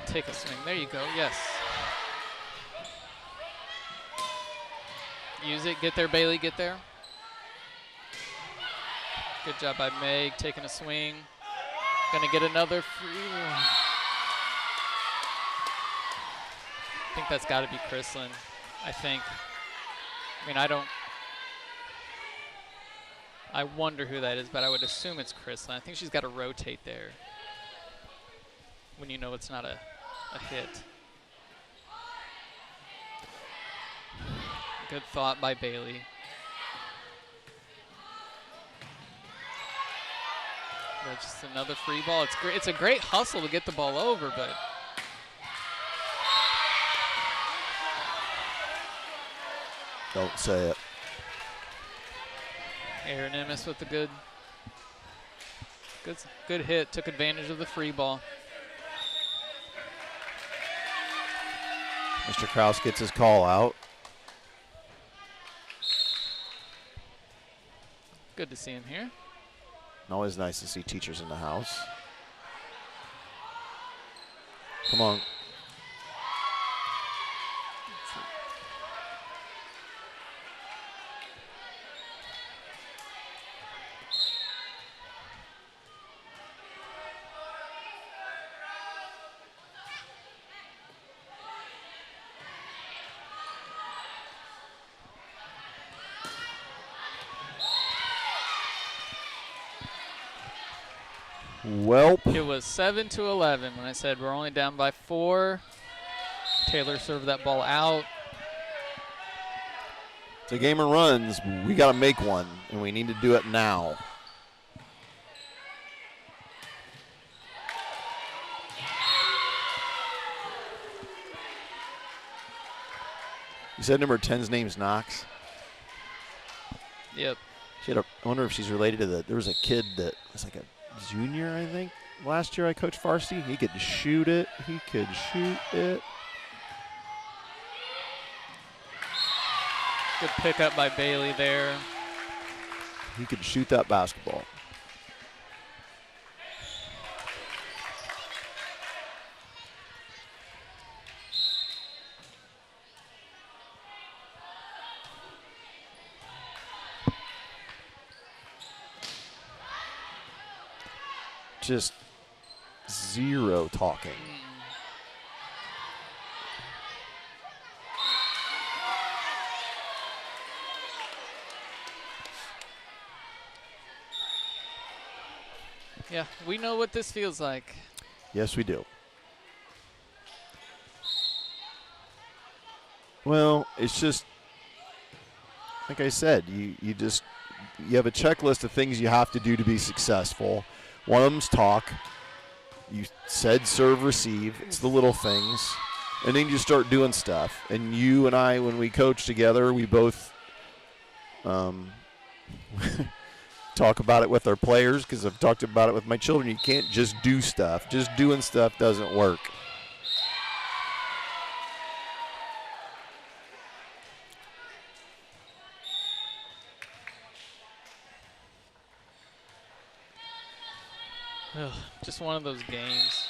Take a swing. There you go. Yes. Use it. Get there, Bailey. Get there. Good job by Meg. Taking a swing. Gonna get another free one. I think that's got to be Chrislyn. I think. I mean, I wonder who that is, but I would assume it's Chrislyn. I think she's got to rotate there when you know it's not a hit. Good thought by Bailey. That's just another free ball. It's great. It's a great hustle to get the ball over, but. Don't say it. Aaron Emmis with the good hit. Took advantage of the free ball. Mr. Kraus gets his call out. Good to see him here. Always nice to see teachers in the house. Come on. Welp. It was 7-11 when I said we're only down by 4. Taylor served that ball out. It's a game of runs. We got to make one, and we need to do it now. You said number 10's name's Knox? Yep. I wonder if she's related to there was a kid that was like a junior, I think. Last year I coached varsity. He could shoot it. Good pickup by Bailey there. He could shoot that basketball. Just zero talking. Yeah, we know what this feels like. Yes, we do. Well, it's just like I said, you have a checklist of things you have to do to be successful. One of them's talk. You said serve, receive. It's the little things. And then you start doing stuff. And you and I, when we coach together, we both talk about it with our players, because I've talked about it with my children. You can't just do stuff. Just doing stuff doesn't work. Ugh, just one of those games.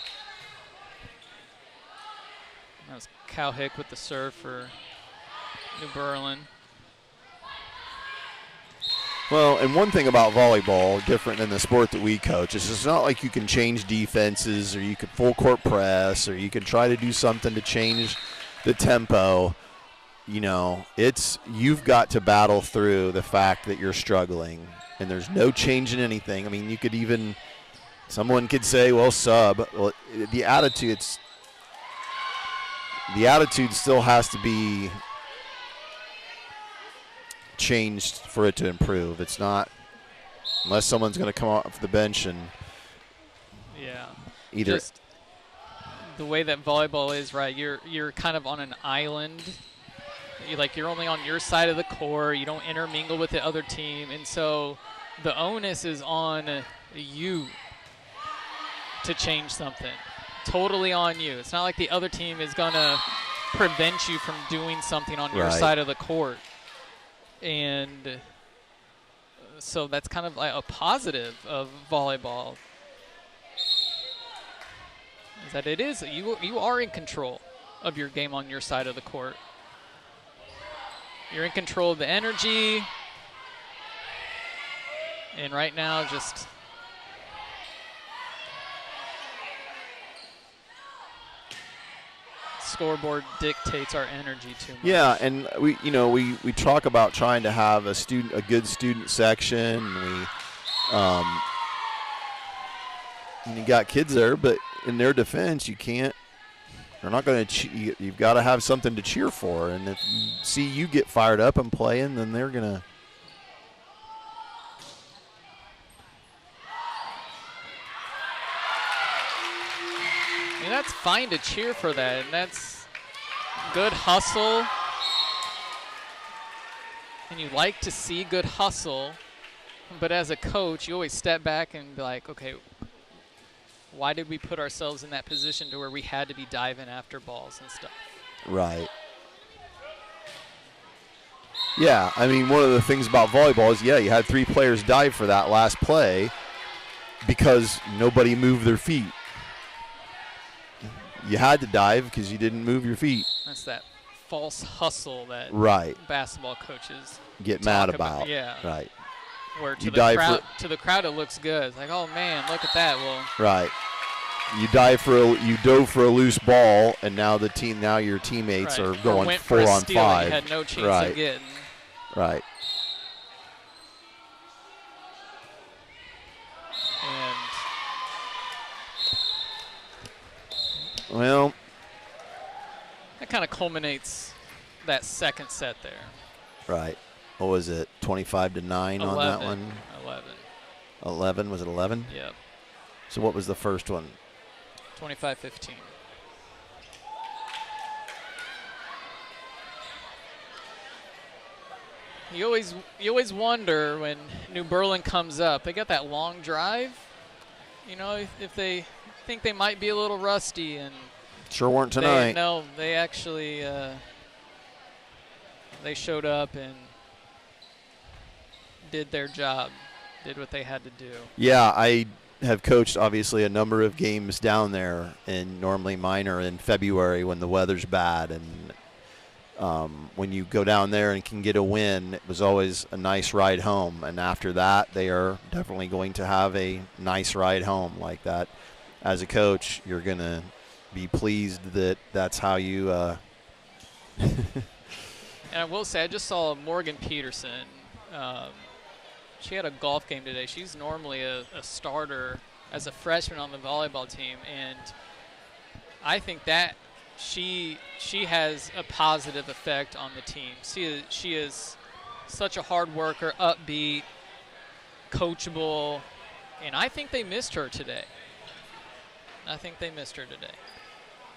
That was Cal Hick with the serve for New Berlin. Well, and one thing about volleyball, different than the sport that we coach, is it's not like you can change defenses or you can full court press or you can try to do something to change the tempo. You know, you've got to battle through the fact that you're struggling, and there's no change in anything. I mean, you could even, someone could say, well, sub. Well, the attitude still has to be changed for it to improve. It's not, unless someone's going to come off the bench and either. Just the way that volleyball is, right? You're kind of on an island. You're only on your side of the court. You don't intermingle with the other team, and so the onus is on you to change something. Totally on you. It's not like the other team is going to prevent you from doing something on your side of the court. And so that's kind of like a positive of volleyball, is that you are in control of your game on your side of the court. You're in control of the energy. And right now, just scoreboard dictates our energy too much. Yeah, and we talk about trying to have a good student section. And you got kids there, but in their defense, you can't. They're not going to. You've got to have something to cheer for, and if you get fired up and playing, then they're gonna. I mean, that's fine to cheer for that, and that's good hustle. And you like to see good hustle, but as a coach, you always step back and be like, okay, why did we put ourselves in that position to where we had to be diving after balls and stuff? Right. Yeah, I mean, one of the things about volleyball is, you had 3 players dive for that last play because nobody moved their feet. You had to dive because you didn't move your feet. That's that false hustle that basketball coaches get mad about. Yeah. Right. Where to the crowd it looks good. It's like, oh man, look at that. Well. Right. You dove for a loose ball, and now your teammates are going 4-on-5. You had no chance of getting. Right. Well, that kind of culminates that second set there. Right. What was it? 25-9 on that one? 11. 11? Was it 11? Yep. So what was the first one? 25-15. You always wonder when New Berlin comes up. They got that long drive. You know, if they think they might be a little rusty, and Sure weren't tonight. they actually they showed up and did their job, did what they had to do. Yeah, I have coached obviously a number of games down there, and normally mine are in February when the weather's bad, and when you go down there and can get a win, it was always a nice ride home. And after that, they are definitely going to have a nice ride home like that. As a coach, you're going to be pleased that that's how you And I will say, I just saw Morgan Peterson. She had a golf game today. She's normally a starter as a freshman on the volleyball team, and I think that she has a positive effect on the team. She is such a hard worker, upbeat, coachable, and I think they missed her today.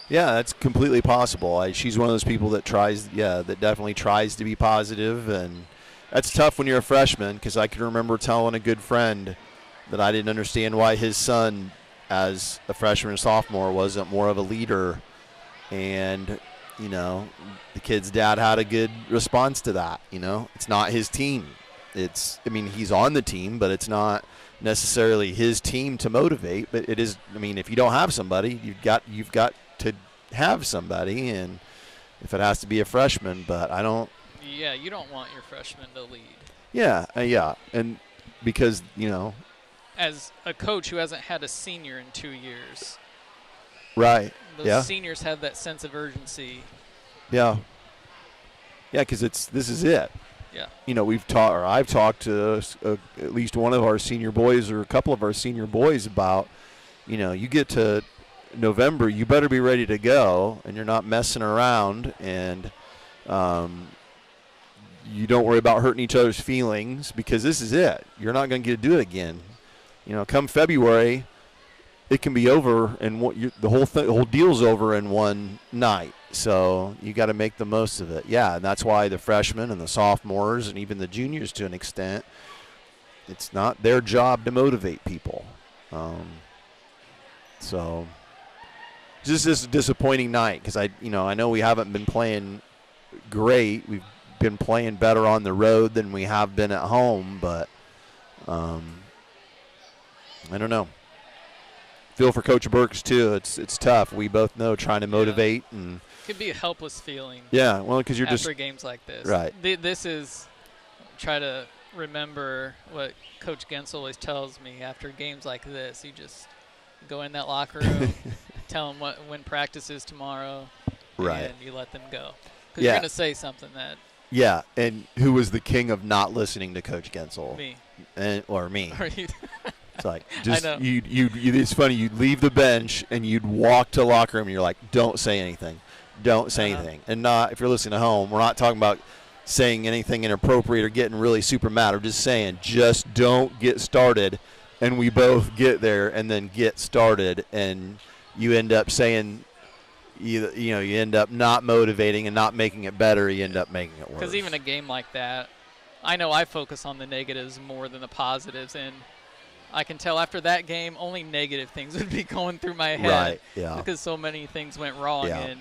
Yeah, that's completely possible. She's one of those people that that definitely tries to be positive, and that's tough when you're a freshman, because I can remember telling a good friend that I didn't understand why his son, as a freshman and sophomore, wasn't more of a leader. And, you know, the kid's dad had a good response to that. You know, it's not his team. He's on the team, but it's not necessarily his team to motivate. But it is, if you don't have somebody, you've got to have somebody, and if it has to be a freshman, but I don't. Yeah, you don't want your freshman to lead. Yeah, and because, as a coach who hasn't had a senior in 2 years. Right. Those seniors have that sense of urgency. Yeah. Yeah, because this is it. Yeah. I've talked to at least one of our senior boys or a couple of our senior boys about, you get to November, you better be ready to go, and you're not messing around, and you don't worry about hurting each other's feelings, because this is it. You're not going to get to do it again. Come February, it can be over, and the whole deal's over in one night. So you got to make the most of it. Yeah, and that's why the freshmen and the sophomores and even the juniors, to an extent, it's not their job to motivate people. So just this disappointing night, because I know we haven't been playing great. We've been playing better on the road than we have been at home, but I don't know. Feel for Coach Burks too. It's tough. We both know trying to motivate and it could be a helpless feeling. Yeah, well, because you're after games like this. Right. This is try to remember what Coach Gensel always tells me after games like this. You just go in that locker room, tell them when practice is tomorrow, right, and you let them go. Because you're going to say something that. Yeah, and who was the king of not listening to Coach Gensel? Me. Or me. It's like, I know. It's funny. You'd leave the bench and you'd walk to the locker room and you're like, don't say anything. Don't say anything. And not, if you're listening at home, we're not talking about saying anything inappropriate or getting really super mad. We're just saying, just don't get started. And we both get there and then get started, and you end up saying, you end up not motivating and not making it better. You end up making it worse. Because even a game like that, I know I focus on the negatives more than the positives, and I can tell after that game only negative things would be going through my head. Right, yeah. Because so many things went wrong, and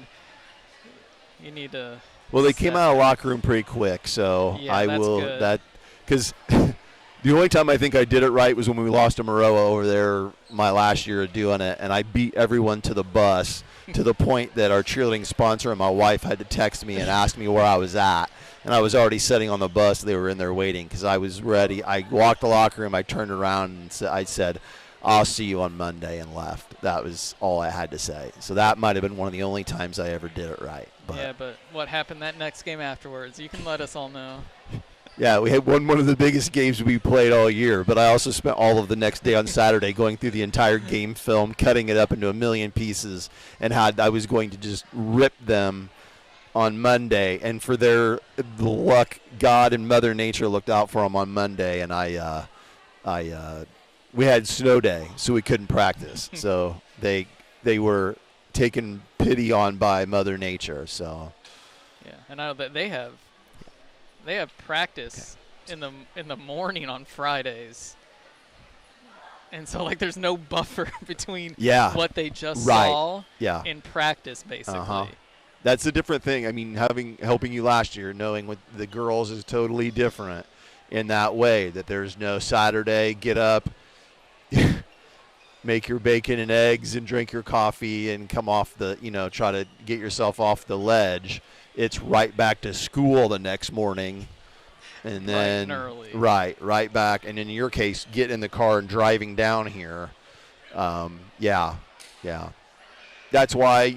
you need to. Well, they came out of the locker room pretty quick, so yeah, because the only time I think I did it right was when we lost to Maroa over there my last year of doing it, and I beat everyone to the bus to the point that our cheerleading sponsor and my wife had to text me and ask me where I was at. And I was already sitting on the bus. They were in there waiting because I was ready. I walked the locker room. I turned around and I said, I'll see you on Monday, and left. That was all I had to say. So that might have been one of the only times I ever did it right. But what happened that next game afterwards? You can let us all know. Yeah, we had one of the biggest games we played all year, but I also spent all of the next day on Saturday going through the entire game film, cutting it up into a million pieces, and I was going to just rip them on Monday. And for the luck, God and Mother Nature looked out for them on Monday, and we had snow day, so we couldn't practice. So they were taken pity on by Mother Nature. So yeah, and I know that they have They have practice in the morning on Fridays. And so, like, there's no buffer between what they just saw in practice, basically. That's a different thing. I mean, helping you last year, knowing with the girls is totally different in that way, that there's no Saturday, get up, make your bacon and eggs and drink your coffee and come off the, try to get yourself off the ledge. It's right back to school the next morning. And then right back. And in your case, get in the car and driving down here. That's why,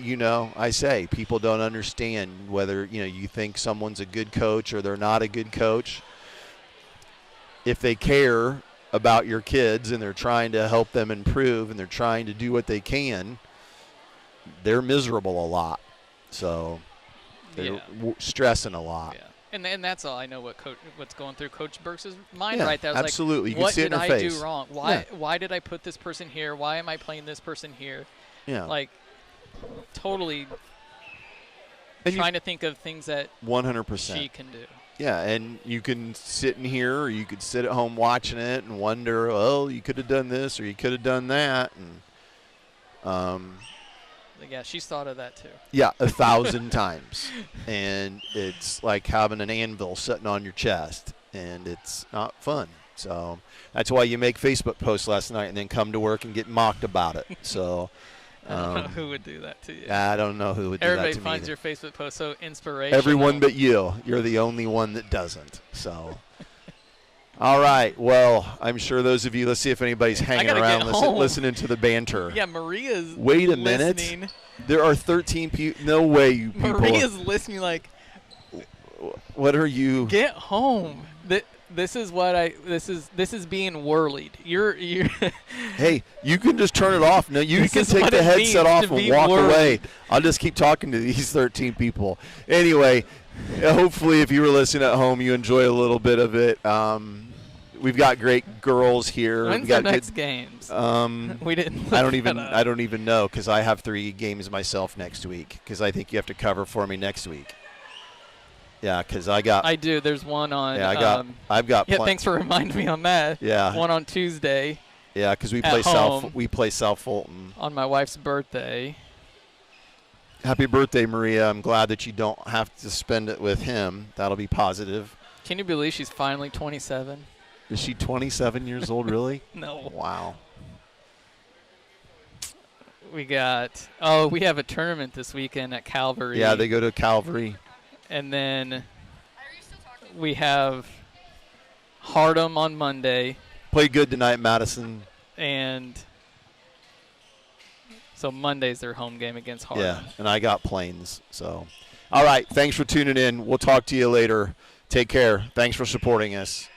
I say people don't understand whether, you think someone's a good coach or they're not a good coach. If they care about your kids and they're trying to help them improve and they're trying to do what they can, they're miserable a lot. So they're stressing a lot. Yeah. And that's all I know what's going through Coach Burks' mind right there. Absolutely. Like, you can see it in her face. What did I do wrong? Why did I put this person here? Why am I playing this person here? Yeah. Like, totally trying to think of things that 100% she can do. Yeah, and you can sit in here or you could sit at home watching it and wonder, oh, you could have done this or you could have done that. And yeah, she's thought of that too. Yeah, 1,000 times. And it's like having an anvil sitting on your chest, and it's not fun. So that's why you make Facebook posts last night and then come to work and get mocked about it. So I don't know who would do that to you. I don't know who would do Everybody that to me. Everybody finds your Facebook post so inspirational. Everyone but you. You're the only one that doesn't. So, all right. Well, I'm sure those of you, let's see if anybody's hanging around listening to the banter. Yeah, Maria's Wait a listening. Minute. There are 13 people. No way, you people. Maria's listening like, what are you? Get home. This is being whirlied. You're Hey, you can just turn it off. No, you can take the headset off and walk away. I'll just keep talking to these 13 people. Anyway, hopefully if you were listening at home, you enjoy a little bit of it. We've got great girls here. When's the next games? We didn't. I don't even know because I have 3 games myself next week because I think you have to cover for me next week. Yeah, because I do. There's one on. Yeah, I've got. Yeah, thanks for reminding me on that. Yeah. One on Tuesday. Yeah, because we play South Fulton on my wife's birthday. Happy birthday, Maria! I'm glad that you don't have to spend it with him. That'll be positive. Can you believe she's finally 27? Is she 27 years old? Really? No. Wow. We have a tournament this weekend at Calvary. Yeah, they go to Calvary. And then we have Hardham on Monday. Played good tonight, Madison. And so Monday's their home game against Hardham. Yeah, and I got Plains. So, all right, thanks for tuning in. We'll talk to you later. Take care. Thanks for supporting us.